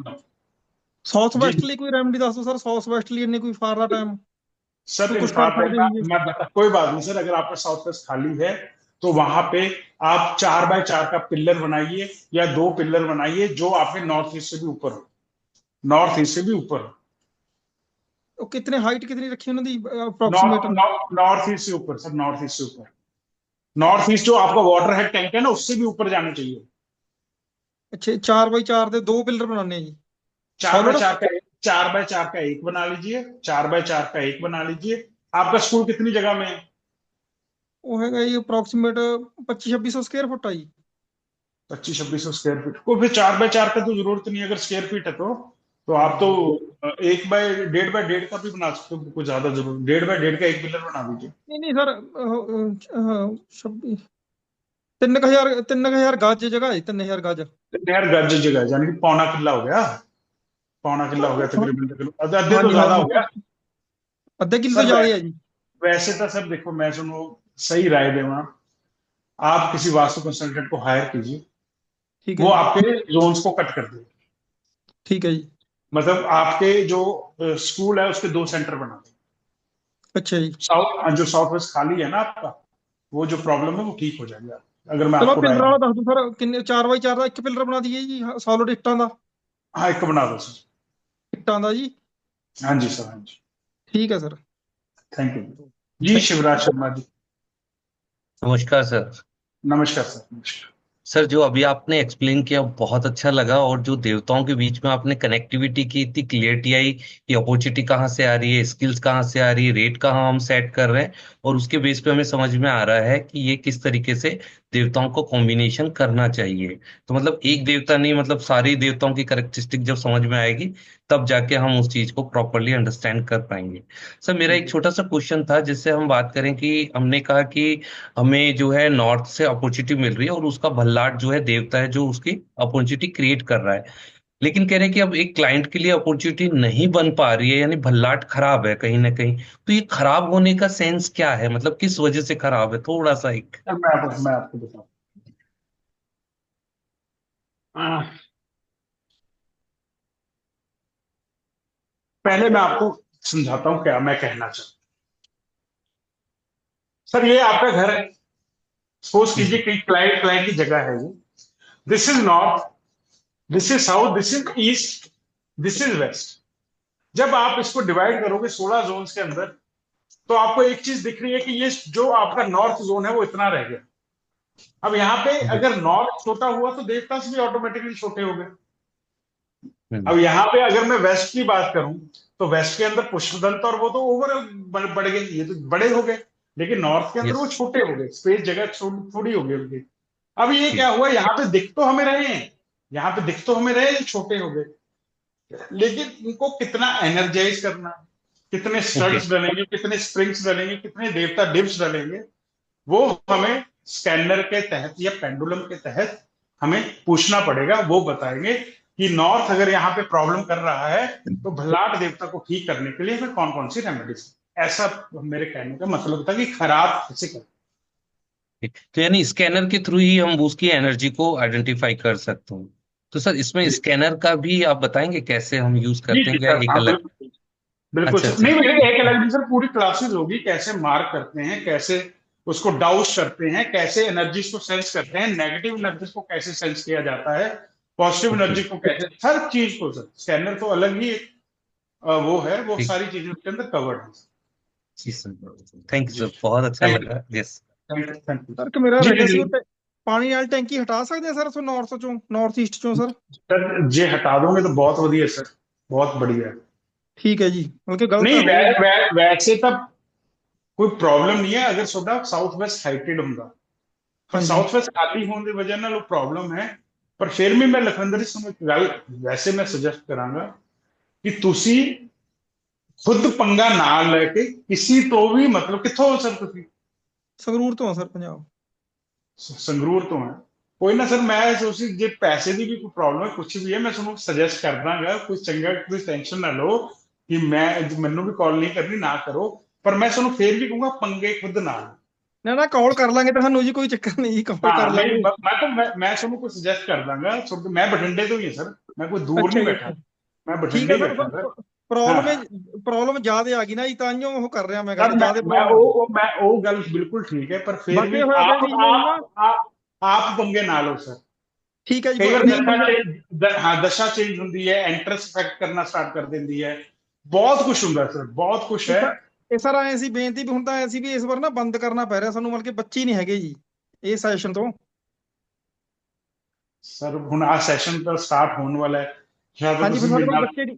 ਸਾਊਥ ਵੈਸਟ ਲਈ ਕੋਈ ਰੈਮਡੀ ਦੱਸ ਦਿਓ ਸਰ। ਸਾਊਥ ਵੈਸਟ ਲਈ ਇੰਨੇ ਕੋਈ ਫਾਰ ਟਾਈਮ सर कुछ कर सकते हैं? कोई बात नहीं सर, अगर आपका साउथ वेस्ट खाली है तो वहां पे आप 4x4 का पिल्लर बनाइए या 2 पिल्लर बनाइए जो आपके नॉर्थ ईस्ट से भी ऊपर हो, नॉर्थ ईस्ट से भी ऊपर हो। कितने हाइट कितनी रखी है उन्होंने अप्रोक्सीमेट? नॉर्थ ईस्ट से ऊपर सर, नॉर्थ ईस्ट से ऊपर। नॉर्थ ईस्ट जो आपका वाटर हेड टैंक है ना, उससे भी ऊपर जाना चाहिए। अच्छा 4x4 ਦੇ 2 पिलर बनाने हैं जी? 4x4 solid? का 4x4 का एक बना लीजिए, 4x4 का एक बना लीजिए। आपका स्कूल कितनी जगह में है? वो हैगा जी अप्रोक्सीमेट 2500-2600 स्क्वायर फुट है जी। 2500-2600 स्क्वायर फीट को फिर 4x4 का तो जरूरत नहीं है, अगर स्क्वायर फीट है तो आप तो 1x1.5x1.5 का भी बना सकते हो, कुछ ज्यादा जरूरत 1.5x1.5 का एक पिलर बना दीजिए। नहीं नहीं सर 3000 गज जगह है, 3000 गज। नहर गर्ज जगह है, यानी कि पौना किला हो गया, पौना किला हो गया तकरीबन तकरीबन, अद्धे हाँ तो जी हाँ ज्यादा हो जी, गया। आधे किलो तो सर ज्यादा है जी। वैसे तो सर देखो, मैं सुनो सही राय दूंगा, आप किसी वास्तु कंसल्टेंट को हायर कीजिए, ठीक है वो जी। आपके जोन्स को कट कर दे। ठीक है जी। मतलब आपके जो स्कूल है उसके 2 सेंटर बना दे। अच्छा जी। जो साउथ वेस्ट खाली है ना आपका, वो जो प्रॉब्लम है वो ठीक हो जाएगा, अगर मैं चलो आपको राय पिलर दूं। वाला दस दो सर, किन्ने 4x4 ਦਾ ਇੱਕ पिलर बना दिए जी सॉलिड ਇੱਟਾਂ ਦਾ? हाँ, एक बना दो सर। ਇੱਟਾਂ ਦਾ जी। हाँ जी सर, हाँ जी। ठीक है सर। थैंक यू जी। थैंक शिवराज शर्मा जी। नमस्कार सर। नमस्कार सर, नमस्कार। सर जो अभी आपने एक्सप्लेन किया बहुत अच्छा लगा, और जो देवताओं के बीच में आपने कनेक्टिविटी की, इतनी क्लियरिटी आई कि अपॉर्चुनिटी कहाँ से आ रही है, स्किल्स कहाँ से आ रही है, रेट कहाँ हम सेट कर रहे हैं, और उसके बेस पे हमें समझ में आ रहा है कि ये किस तरीके से देवताओं को कॉम्बिनेशन करना चाहिए। तो मतलब एक देवता नहीं, मतलब सारे देवताओं की करेक्टरिस्टिक जब समझ में आएगी, तब जाके हम उस चीज को प्रॉपरली अंडरस्टैंड कर पाएंगे। सर मेरा एक छोटा सा क्वेश्चन था, जिससे हम बात करें कि हमने कहा कि हमें जो है नॉर्थ से अपॉर्चुनिटी मिल रही है, और उसका भल्लाट जो है देवता है जो उसकी अपॉर्चुनिटी क्रिएट कर रहा है, लेकिन कह रहे हैं कि अब एक क्लाइंट के लिए अपॉर्चुनिटी नहीं बन पा रही है, यानी भल्लाट खराब है कहीं ना कहीं। तो ये खराब होने का सेंस क्या है, मतलब किस वजह से खराब है, थोड़ा सा एक। अब मैं आपको बताऊं। आ, पहले मैं आपको समझाता हूं क्या मैं कहना चाहता हूं। सर ये आपका घर है, सपोज कीजिए कि क्लाइंट क्लाइंट की जगह है ये। This is north, this is south, this is east, this is west. जब आप इसको डिवाइड करोगे 16 जोन्स के अंदर, तो आपको एक चीज दिख रही है कि ये जो आपका नॉर्थ जोन है वो इतना रह गया। अब यहाँ पे अगर नॉर्थ छोटा हुआ तो देवतास भी ऑटोमेटिकली छोटे हो गए। अब यहाँ पे अगर मैं वेस्ट की बात करूं, तो वेस्ट के अंदर पुष्पदंत और वो तो ओवरऑल बढ़ गए, ये तो बड़े हो गए, लेकिन नॉर्थ के अंदर वो यस। छोटे हो गए, स्पेस जगह थोड़ी हो गई उनकी। अब ये क्या हुआ, यहाँ पे दिख तो हमें रहे हैं, यहाँ पे दिख तो हमें रहे हैं, छोटे हो गए, लेकिन इनको कितना एनर्जाइज करना, कितने ओके। स्टड्स डलेंगे, कितने स्प्रिंग्स डलेंगे, कितने देवता डिप्स डलेंगे, वो हमें स्कैनर के तहत या पेंडुलम के तहत हमें पूछना पड़ेगा। वो बताएंगे कि नॉर्थ अगर यहाँ पे प्रॉब्लम कर रहा है, तो भल्लाट देवता को ठीक करने के लिए हमें कौन कौन सी रेमेडीज। ऐसा मेरे कहने का मतलब था कि खराब कैसे कर। तो यानी स्कैनर के थ्रू ही हम उसकी एनर्जी को आइडेंटिफाई कर सकते हैं। तो सर इसमें जी स्कैनर का भी आप बताएंगे कैसे हम यूज जी करते जी हैं, क्या सर, एक हाँ अलग? बिल्कुल बिल्कुल अच्छा सर। अच्छा। नहीं, मेरे एक अलग सर पूरी क्लासेस होगी, कैसे मार्क करते हैं, कैसे उसको डाउस करते हैं, कैसे एनर्जीज को सेंस करते हैं, नेगेटिव एनर्जीज को कैसे सेंस किया जाता है, पॉजिटिव ओके। एनर्जी को कैसे, हर चीज को सर। स्कैनर तो अलग ही वो है, वो ठीक। सारी चीजें उसके अंदर कवर्ड है। जी सर, थैंक यू जी, सर, बहुत अच्छा थैंक यू, लगा। यस। Thank you. ਸਰ ਕਿ ਮੇਰਾ जी ਰਹਿ जी ਗਿਆ ਸੀ जी ਉੱਤੇ ਪਾਣੀ ਵਾਲੀ ਟੈਂਕੀ ਹਟਾ ਸਕਦੇ ਆ ਸਰ ਉੱਥੋਂ ਨਾਰਥ ਚੋਂ, ਨਾਰਥ ਈਸਟ ਚੋਂ ਸਰ? सर जे हटा दोगे तो बहुत बढ़िया सर, बहुत बढ़िया। ठीक है जी, बल्कि गलत है नहीं वो। वैसे तब कोई प्रॉब्लम नहीं है अगर सोडा साउथ वेस्ट हाइटेड होगा, पर हाँ जी। साउथ वेस्ट खाली होने की वजह ना प्रॉब्लम है। पर फिर भी मैं लखविंदर जी ਨੂੰ ਗੱਲ वैसे मैं सजेस्ट करांगा कि ਤੁਸੀਂ खुद पंगा ना लेके किसी तो भी, मतलब कित्थों हो सर ਤੁਸੀਂ? ਸੰਗਰੂਰ ਤੋਂ ਆ ਸਰ, ਪੰਜਾਬ। ਸੰਗਰੂਰ ਤੋਂ ਹੈ। ਕੋਈ ਨਾ ਸਰ, ਮੈਂ ਤੁਸੀਂ ਜੇ ਪੈਸੇ ਦੀ ਵੀ ਕੋਈ ਪ੍ਰੋਬਲਮ ਹੈ, ਕੁਝ ਵੀ ਹੈ, ਮੈਂ ਤੁਹਾਨੂੰ ਸੁਜੈਸਟ ਕਰ ਦਾਂਗਾ, ਕੋਈ ਚੰਗਾ, ਕੋਈ ਟੈਨਸ਼ਨ ਨਾ ਲਓ ਕਿ ਮੈਂ ਮੈਨੂੰ ਵੀ ਕਾਲ ਨਹੀਂ ਕਰਨੀ, ਨਾ ਕਰੋ, ਪਰ ਮੈਂ ਤੁਹਾਨੂੰ ਫੇਰ ਵੀ ਕਹੂੰਗਾ ਪੰਗੇ ਖੁਦ ਨਾ ਲਓ। ਨਾ ਨਾ ਕਾਲ ਕਰ ਲਾਂਗੇ ਤੁਹਾਨੂੰ ਜੀ, ਕੋਈ ਚੱਕਰ ਨਹੀਂ ਜੀ, ਕਾਲ हाँ ਕਰ नहीं, ਲਾਂਗੇ। मैं ਤੁਹਾਨੂੰ ਕੋਈ ਸੁਜੈਸਟ ਕਰ ਦਾਂਗਾ। मैं बठिंडे तो ही है सर, मैं कोई दूर ਅੱਛਾ नहीं ਜੀ बैठा, ਅੱਛਾ। मैं ਠੀਕ बठिंडे ਹੈ ही ਸਰ, बैठा सर। हाँ ਪ੍ਰੋਬਲਮ हाँ ਪ੍ਰੋਬਲਮ ਜ਼ਿਆਦਾ ਆ ਗਈ ਨਾ ਜੀ, ਤਾਂਹੀਓ ਉਹ ਕਰ ਰਿਹਾ ਮੈਂ सर ਗੱਲ, ਜ਼ਿਆਦਾ मैं ਪ੍ਰੋਬਲਮ ਆ ਗਈ। मैं वो गल बिल्कुल ठीक है, पर फिर ਬਚੇ भी ਹੋਇਆ ਪਿਆ ਨਹੀਂ ਮੈਨੂੰ ਨਾ। आप पंगे ना लो सर। ਠੀਕ ਹੈ ਜੀ, ਕਈ ਵਾਰ ਨਹੀਂ ਮੰਗਾ। हाँ दशा चेंज होंगी है, एंट्रेंस इफेक्ट करना स्टार्ट कर देती है, ਬਹੁਤ ਕੁਝ ਹੁੰਦਾ ਸਰ, ਬਹੁਤ ਕੁਝ ਇਹ ਹੈ। ਸਰ ਇਹ ਸਰ ਐ ਸੀ ਬੇਨਤੀ ਵੀ ਹੁਣ ਤਾਂ ਐ ਸੀ ਵੀ ਇਸ ਵਾਰ ਨਾ ਬੰਦ ਕਰਨਾ ਪੈ ਰਿਹਾ ਸਾਨੂੰ, ਮਤਲਬ ਕਿ ਬੱਚੇ ਹੀ ਨਹੀਂ ਹੈਗੇ ਜੀ ਇਹ ਸੈਸ਼ਨ ਤੋਂ। ਸਰ ਹੁਣ ਆ ਸੈਸ਼ਨ ਤਾਂ ਸਟਾਰਟ ਹੋਣ ਵਾਲਾ ਹੈ, ਸ਼ਾਇਦ ਹਾਂਜੀ ਫਿਰ ਤੁਸੀਂ ਸਾਡੇ ਮੇਰੇ ਕੋਲ ਨਾਲ।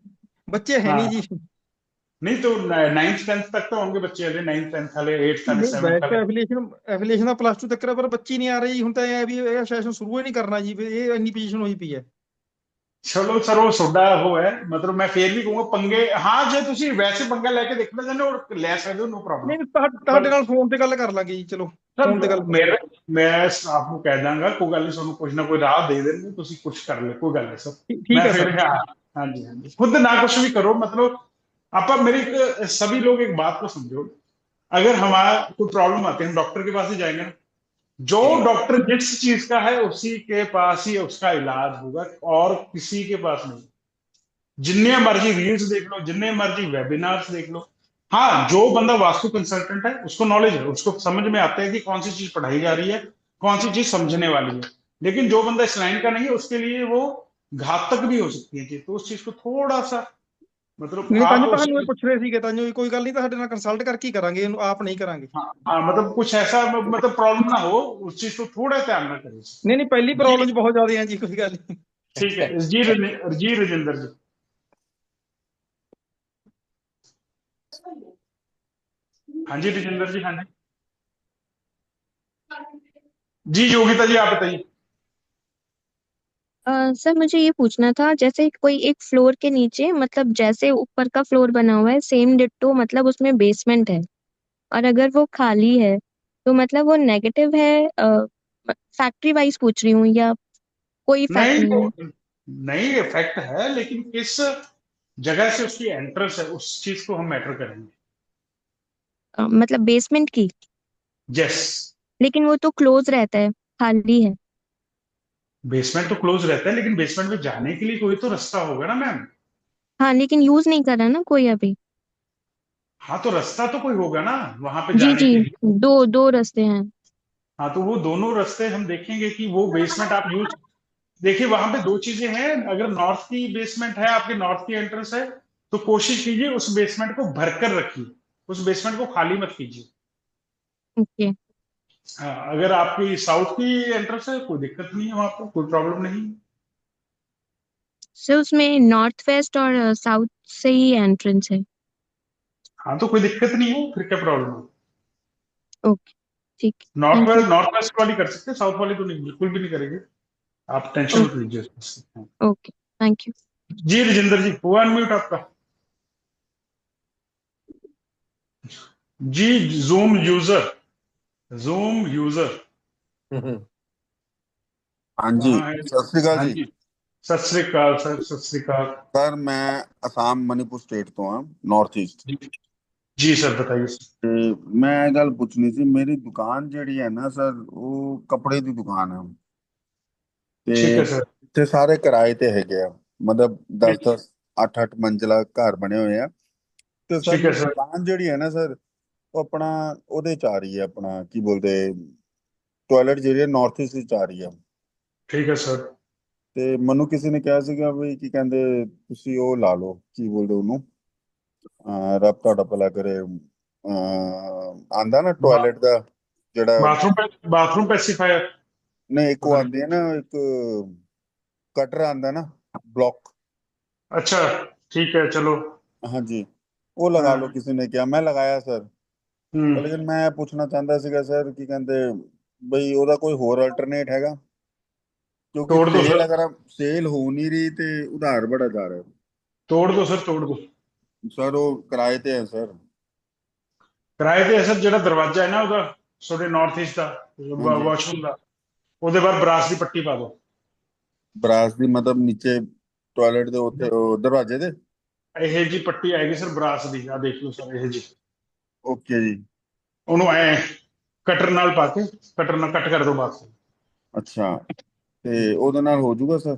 ਬੱਚੇ ਹੈ ਨਹੀਂ हाँ, ਜੀ। नहीं तो 9th 10th तक तो होंगे बच्चे, हले 9th 10th हले 8th हले ਨਹੀਂ 7th ਵੈਸੇ हले। ਐਫੀਲੀਏਸ਼ਨ ਦਾ +2 ਤੱਕ ਹੈ, ਪਰ ਬੱਚੇ ਹੀ ਨਹੀਂ ਆ ਰਹੇ ਜੀ। ਹੁਣ ਤਾਂ ਇਹ ਹੈ ਵੀ ਇਹ ਸੈਸ਼ਨ ਸ਼ੁਰੂ ਹੀ ਨਹੀਂ ਕਰਨਾ ਜੀ, ਫਿਰ ਇਹ ਇੰਨੀ ਪੋਜੀਸ਼ਨ ਹੋਈ ਪਈ ਹੈ। चलो सर वो ਤੁਹਾਡਾ ਉਹ ਹੈ, ਮਤਲਬ ਮੈਂ ਫੇਰ ਵੀ ਕਹੂੰਗਾ ਪੰਗੇ, ਹਾਂ ਜੇ ਤੁਸੀਂ ਵੈਸੇ ਪੰਗਾ ਲੈ ਕੇ ਦੇਖਣਾ ਚਾਹੁੰਦੇ ਹੋ ਲੈ ਸਕਦੇ ਹੋ, ਨੋ ਪ੍ਰੋਬਲਮ। ਨਹੀਂ ਤੁਹਾਡੇ ਨਾਲ ਫੋਨ ਤੇ ਗੱਲ ਕਰ ਲਾਂਗੇ ਜੀ, ਚਲੋ ਫੋਨ ਤੇ ਗੱਲ ਕਰ ਮੇਰੇ ਮੈਂ ਸਟਾਫ ਨੂੰ ਕਹਿ ਦਾਂਗਾ, ਕੋਈ ਗੱਲ ਨਹੀਂ, ਤੁਹਾਨੂੰ ਕੁਝ ਨਾ ਕੋਈ ਰਾਹ ਦੇ ਦੇਣਗੇ, ਤੁਸੀਂ ਕੁਝ ਕਰ ਲੈ, ਕੋਈ ਗੱਲ ਨਹੀਂ ਸਰ। ਠੀਕ मैं है फिर सर। हाँ, हाँ जी, हाँ जी, खुद ना कुछ भी करो, मतलब आप मेरी सभी लोग एक बात को समझो, अगर हमारा कोई प्रॉब्लम आती है हम डॉक्टर के पास ही जाएंगे ना, जो डॉक्टर जिस चीज का है उसी के पास ही उसका इलाज होगा, और किसी के पास नहीं। जिन्ने मर्जी रील्स देख लो, जिन्ने मर्जी वेबिनार्स देख लो, हाँ जो बंदा वास्तु कंसल्टेंट है उसको नॉलेज है, उसको समझ में आता है कि कौन सी चीज पढ़ाई जा रही है, कौन सी चीज समझने वाली है। लेकिन जो बंदा इस लाइन का नहीं है उसके लिए वो घातक भी हो सकती है चीज, तो उस चीज को थोड़ा सा मतलब ਨਹੀਂ आप ਤੁਹਾਨੂੰ ਇਹ ਪੁੱਛ ਰਹੇ ਸੀਗੇ, ਤੁਹਾਨੂੰ ਕੋਈ ਗੱਲ ਨਹੀਂ, ਤੁਹਾਡੇ ਨਾਲ ਕੰਸਲਟ ਕਰਕੇ ਹੀ ਕਰਾਂਗੇ ਇਹਨੂੰ, ਆਪ नहीं करांगे। हाँ, हाँ, मतलब कुछ ऐसा मतलब प्रॉब्लम ना हो, उस चीज को थोड़ा ध्यान ना करें नहीं पहली जी। प्रॉब्लम बहुत ज्यादा है जी, कोई गल नहीं। ठीक है जी, जी राजेंद्र जी। हाँ जी राजेंद्र जी, हाँ जी जी, योगिता जी आप बताइए। सर मुझे ये पूछना था, जैसे कोई एक फ्लोर के नीचे, मतलब जैसे ऊपर का फ्लोर बना हुआ है सेम डिट्टो, मतलब उसमें बेसमेंट है, और अगर वो खाली है तो मतलब वो नेगेटिव है। फैक्ट्री वाइज पूछ रही हूँ, या कोई इफेक्ट नहीं नहीं है? नहीं इफेक्ट है, लेकिन किस जगह से उसकी एंट्रेंस है उस चीज को हम मैटर करेंगे। मतलब बेसमेंट की? यस, लेकिन वो तो क्लोज रहता है, खाली है। बेसमेंट तो क्लोज रहता है, लेकिन बेसमेंट में जाने के लिए कोई तो रास्ता होगा ना मैम। हाँ लेकिन यूज नहीं कर रहा ना कोई अभी। हाँ तो रास्ता तो कोई होगा ना वहां पे जी जाने जी, के लिए। दो दो रास्ते हैं। हाँ तो वो दोनों रास्ते हम देखेंगे कि वो बेसमेंट आप यूज, देखिए वहां पे दो चीजें हैं, अगर नॉर्थ की बेसमेंट है, आपके नॉर्थ की एंट्रेंस है, तो कोशिश कीजिए उस बेसमेंट को भरकर रखिए, उस बेसमेंट को खाली मत कीजिए। ओके। हाँ, अगर आपकी साउथ की एंट्रेंस है कोई दिक्कत नहीं है, वहां पर कोई प्रॉब्लम नहीं है। सर उसमें नॉर्थ वेस्ट और साउथ से ही एंट्रेंस है। हाँ तो कोई दिक्कत नहीं है, फिर क्या प्रॉब्लम है। ओके ठीक, थैंक यू। नॉर्थ वेस्ट वाली कर सकते हैं, साउथ वाली तो नहीं, बिल्कुल भी नहीं करेंगे, आप टेंशन मत लीजिए इससे। हाँ। Okay thank you. जी राजेंद्र जी, हुआ अनम्यूट आपका? जी जूम यूजर, जूम यूजर हाँ जी, कहाँ है? सत श्री अकाल हाँ जी। जी, सत श्री अकाल सर, सत श्री अकाल सर मैं असम मणिपुर स्टेट तो हाँ, नॉर्थ ईस्ट। जी सर बताइए सर। ਤੇ ਮੈਂ ਇਹ ਗੱਲ ਪੁੱਛਣੀ ਸੀ, ਮੇਰੀ ਦੁਕਾਨ ਜਿਹੜੀ ਹੈ ਨਾ ਸਰ, ਉਹ ਕੱਪੜੇ ਦੀ ਦੁਕਾਨ ਹੈ ठीक ਤੇ है सर। ਇੱਥੇ ਸਾਰੇ ਕਿਰਾਏ ਤੇ ਹੈਗੇ ਆ, ਮਤਲਬ 10-10 8-8 ਮੰਜ਼ਿਲਾ ਘਰ ਬਣੇ ਹੋਏ ਆ। ਤੇ ਸਰ ठीक है ਮੇਰੀ सर। ਦੁਕਾਨ ਜਿਹੜੀ ਹੈ ਨਾ ਸਰ, ਉਹ ਆਪਣਾ ਉਹਦੇ ਚ ਆ ਰਹੀ ਹੈ, ਆਪਣਾ ਕੀ ਬੋਲਦੇ, ਟਾਇਲਟ ਜਿਹੜੀ ਹੈ ਨਾਰਥ ਈਸਟ ਵਿੱਚ ਆ ਰਹੀ ਹੈ। ठीक है सर। ਤੇ ਮੈਨੂੰ ਕਿਸੇ ਨੇ ਕਿਹਾ ਸੀਗਾ ਵੀ ਕੀ ਕਹਿੰਦੇ ਤੁਸੀਂ ਉਹ ਲਾ ਲਓ, ਕੀ ਬੋਲਦੇ ਉਹਨੂੰ, ਰੱਬ ਤੁਹਾਡਾ ਭਲਾ ਕਰੇ, ਆਂਦਾ ਨਾ ਟਾਇਲਟ ਦਾ ਜਿਹੜਾ, बाथरूम पेसिफायर। ਨਹੀਂ ਇੱਕ ਉਹ ਆਉਂਦੀ ਹੈ ਨਾ, ਇੱਕ ਕਟਰ ਆਂਦਾ ਨਾ, ਬਲॉक। अच्छा ठीक है चलो। ਹਾਂਜੀ, ਉਹ ਲਗਾ ਲਓ हाँ। ਕਿਸੇ ਨੇ ਕਿਹਾ, ਮੈਂ ਲਗਾਇਆ ਸਰ। ਲੇਕਿਨ ਮੈਂ ਪੁੱਛਣਾ ਚਾਹੁੰਦਾ ਸੀਗਾ ਸਰ, ਕੀ ਕਹਿੰਦੇ ਬਈ ਉਹਦਾ ਕੋਈ ਹੋਰ ਅਲਟਰਨੇਟ ਹੈਗਾ, ਕਿਉਂਕਿ तोड़ दो ਸੇਲ सर, ਅਗਰ ਸੇਲ ਹੋ ਨਹੀਂ ਰਹੀ ਤੇ ਉਧਾਰ ਬੜਾ ਜਾ ਰਿਹਾ। तोड़ दो सर, तोड़ दो। ਸਰ ਉਹ ਕਿਰਾਏ ਤੇ ਹੈ ਸਰ। ਕਿਰਾਏ ਤੇ ਸਰ ਜਿਹੜਾ ਦਰਵਾਜ਼ਾ ਹੈ ਨਾ ਉਹਦਾ, ਤੁਹਾਡੇ ਨਾਰਥ ਈਸਟ ਦਾ ਹਾਂਜੀ, ਵਾਸ਼ਰੂਮ ਦਾ, ਉਹਦੇ ਬਾਅਦ ਬਰਾਸ ਦੀ ਪੱਟੀ ਪਾ ਦਿਓ। ਬਰਾਸ ਦੀ ਮਤਲਬ ਨੀਚੇ ਟਾਇਲਟ ਦੇ ਉੱਤੇ ਉਹ ਦਰਵਾਜ਼ੇ ਦੇ। ਇਹ ਜੀ ਪੱਟੀ ਆਏਗੀ ਸਰ ਬਰਾਸ ਦੀ, ਆ ਦੇਖ ਲਓ ਸਰ ਇਹ ਜੀ। ਓਕੇ ਜੀ। ਉਹਨੂੰ ਐ ਕਟਰ ਨਾਲ ਪਾ ਕੇ, ਕਟਰ ਨਾਲ ਕੱਟ ਕਰ ਦਿਓ ਬਸ। ਅੱਛਾ, ਤੇ ਉਹਦੇ ਨਾਲ ਹੋ ਜਾਊਗਾ ਸਰ?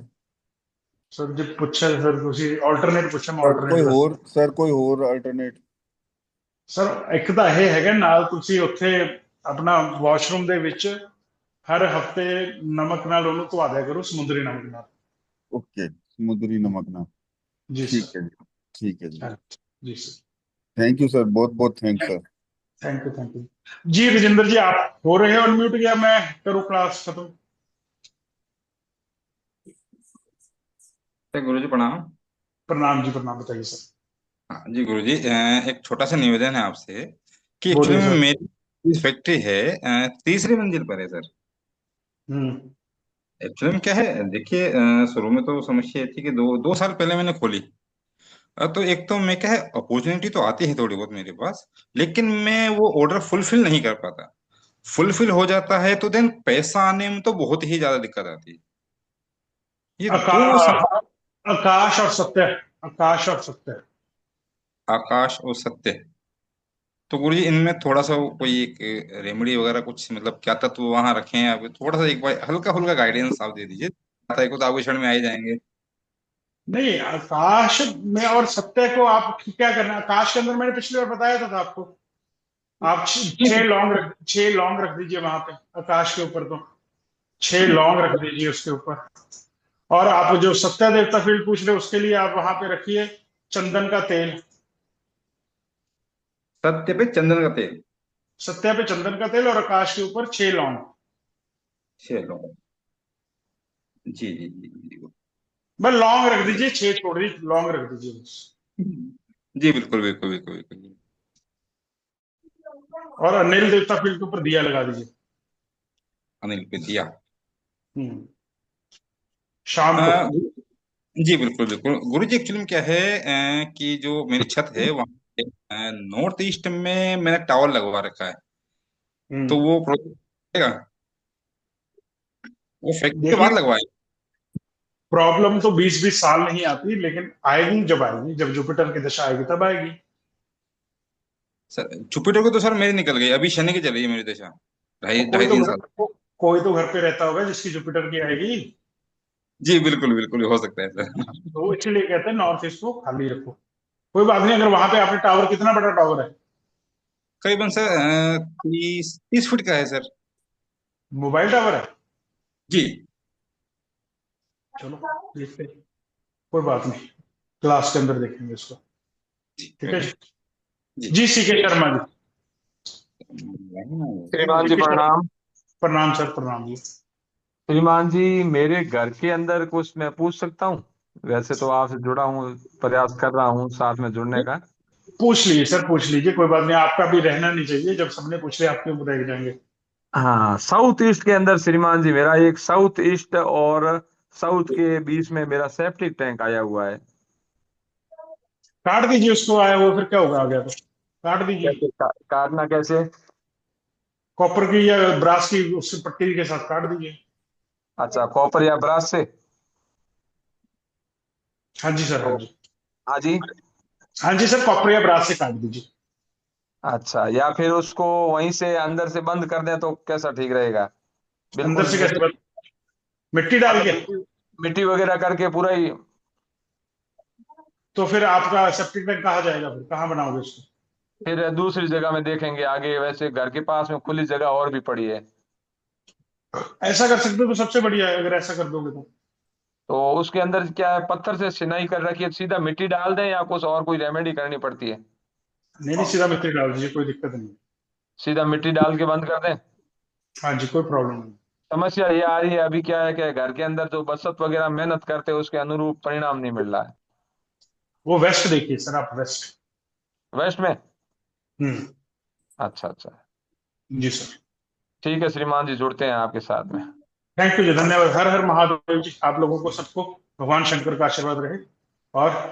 ਸਰ ਜੇ ਪੁੱਛਿਆ ਸਰ ਤੁਸੀਂ ਆਲਟਰਨੇਟ ਪੁੱਛਿਆ, ਮੈਂ ਕੋਈ ਆਲਟਰਨੇਟ ਹੋਰ ਸਰ, ਕੋਈ ਹੋਰ ਅਲਟਰਨੇਟ? ਸਰ ਇੱਕ ਤਾਂ ਇਹ ਹੈਗਾ, ਨਾਲ ਤੁਸੀਂ ਉੱਥੇ ਆਪਣਾ ਵਾਸ਼ਰੂਮ ਦੇ ਵਿੱਚ ਹਰ ਹਫਤੇ ਨਮਕ ਨਾਲ ਉਹਨੂੰ ਧਵਾ ਦਿਆ ਕਰੋ, ਸਮੁੰਦਰੀ ਨਮਕ ਨਾਲ। ਓਕੇ, ਸਮੁੰਦਰੀ ਨਮਕ ਨਾਲ। ਜੀ ਠੀਕ ਸਰ। ਹੈ ਜੀ, ਠੀਕ ਹੈ ਜੀ। जी सर, थैंक यू सर, बहुत बहुत thanks sir. Thank you, thank you. जी राजेंद्र जी, आप हो रहे हैं अनम्यूट, या मैं करूँ क्लास खत्म? गुरु जी प्रणाम। प्रणाम जी, प्रणाम, बताइए सर। हाँ जी गुरु जी, एक छोटा सा निवेदन है आपसे कि एक्चुअली बोलिए में सर। मेरी फैक्ट्री है तीसरी मंजिल पर है सर। हम्म। एक्चुअली में क्या है, देखिए शुरू में तो समस्या ये थी कि दो दो साल पहले मैंने खोली। तो एक तो मैं क्या है, अपॉर्चुनिटी तो आती है थोड़ी बहुत मेरे पास, लेकिन मैं वो ऑर्डर फुलफिल नहीं कर पाता। फुलफिल हो जाता है तो देन पैसा आने में तो बहुत ही ज्यादा दिक्कत आती है। ये दो आकाश, आकाश और सत्य, आकाश और सत्य। आकाश और सत्य। तो गुरु जी इनमें थोड़ा सा कोई एक रेमेडी वगैरह कुछ, मतलब क्या तत्व वहां रखे हैं आप, थोड़ा सा एक बार हल्का फुल्का गाइडेंस आप दे दीजिए। पता है को तो आपके क्षण में आ ही जाएंगे। नहीं, आकाश में और सत्य को आप क्या करना है? आकाश के अंदर मैंने पिछली बार बताया था आपको, आप छह लौंग रख दीजिए वहां पे आकाश के ऊपर, तो 6 लौंग रख दीजिए उसके ऊपर। और आप जो सत्य देवता फील्ड पूछ रहे हो, उसके लिए आप वहां पे रखिए चंदन का तेल। सत्य पे चंदन का तेल। सत्या पे चंदन का तेल, और आकाश के ऊपर 6 लौंग। चलो। जी जी जी जी। मैं लौंग रख दीजिए, 6 छोड़ दीजिए, लौंग रख दीजिए बस। जी बिल्कुल बिल्कुल बिल्कुल बिल्कुल। और अनिल देवता फील्ड के ऊपर दिया लगा दीजिए। अनिल पे दिया। हम्म। शाम को। अ, जी बिल्कुल बिल्कुल गुरु जी, एक्चुअली में क्या है कि जो मेरी छत है वहाँ नॉर्थ ईस्ट में मैंने टावर लगवा रखा है। तो हम्म। वो प्रोजेक्ट वो फैक्ट्री के देखिए, बाद लगवाए। प्रॉब्लम तो 20-20 साल नहीं आती, लेकिन आएगी, जब आएगी, जब जुपिटर की दशा आएगी तब आएगी। सर जुपिटर को तो सर मेरी निकल गई, अभी शनि की चल रही है मेरी दशा। ढाई और कोई ढाई तो तीन घर साल कोई तो घर पे रहता होगा जिसकी जुपिटर की आएगी। जी बिल्कुल बिल्कुल हो सकता है सर। तो इसलिए कहते हैं नॉर्थ ईस्ट को खाली रखो। कोई बात नहीं, अगर वहां पे आपने टावर, कितना बड़ा टावर है? करीबन सर 30 30 फीट का है सर। मोबाइल टावर है? जी चलो, देखते हैं, कोई बात नहीं, क्लास के अंदर देखेंगे इसको। ठीक है जी। जी। जी सीके शर्मा जी। श्रीमान जी सीके शर्मा, प्रणाम। प्रणाम सर, प्रणाम जी। श्रीमान जी, मेरे घर के अंदर कुछ मैं पूछ सकता हूँ? वैसे तो आपसे जुड़ा हूँ, प्रयास कर रहा हूँ साथ में जुड़ने का। पूछ लीजिए सर, पूछ लीजिए, कोई बात नहीं, आपका भी रहना नहीं चाहिए, जब सबने पूछ लिया आपके ऊपर रह जाएंगे। हाँ, साउथ ईस्ट के अंदर श्रीमान जी, मेरा एक साउथ ईस्ट और साउथ के बीच में मेरा सेप्टिक टैंक आया हुआ है। काट दीजिए उसको, आया वो फिर क्या होगा, आ गया तो काट दीजिए। कैसे काटना कैसे? कॉपर की या ब्रास की उससे पट्टी के साथ काट दीजिए। अच्छा, कॉपर या ब्रास से? हाँ जी सर, हाँ तो जी। हाँ जी। हाँ जी सर, कॉपर या ब्रास से काट दीजिए। अच्छा, या फिर उसको वहीं से अंदर से बंद कर दें तो कैसा ठीक रहेगा? अंदर बिल्कुल से कैसे जैसे, बात? मिट्टी डाल मतलब के? मिट्टी मिट्टी वगैरह करके पूरा ही। तो फिर आपका सेप्टिक टैंक कहाँ जाएगा, फिर कहाँ बनाओगे उसको? फिर दूसरी जगह में देखेंगे आगे, वैसे घर के पास में खुली जगह और भी पड़ी है। ऐसा कर सकते हो तो सबसे बढ़िया है, अगर ऐसा कर दोगे तो। तो उसके अंदर क्या है, पत्थर से सिनाई कर रखी है, सीधा मिट्टी डाल दें या कुछ और कोई रेमेडी करनी पड़ती है? नहीं नहीं, सीधा मिट्टी डाल दीजिए, कोई दिक्कत नहीं। सीधा मिट्टी डाल के बंद कर दें? हाँ जी, कोई प्रॉब्लम नहीं। समस्या ये आ रही है अभी, क्या है कि घर के अंदर जो बचत वगैरह मेहनत करते हैं उसके अनुरूप परिणाम नहीं मिल रहा है। वो वेस्ट देखिए सर, आप वेस्ट। वेस्ट में? हम्म। अच्छा अच्छा। जी सर। ठीक है श्रीमान जी, जुड़ते हैं आपके साथ में। थैंक यू जी, धन्यवाद। हर हर महादेव जी, आप लोगों को सबको भगवान शंकर का आशीर्वाद रहे। और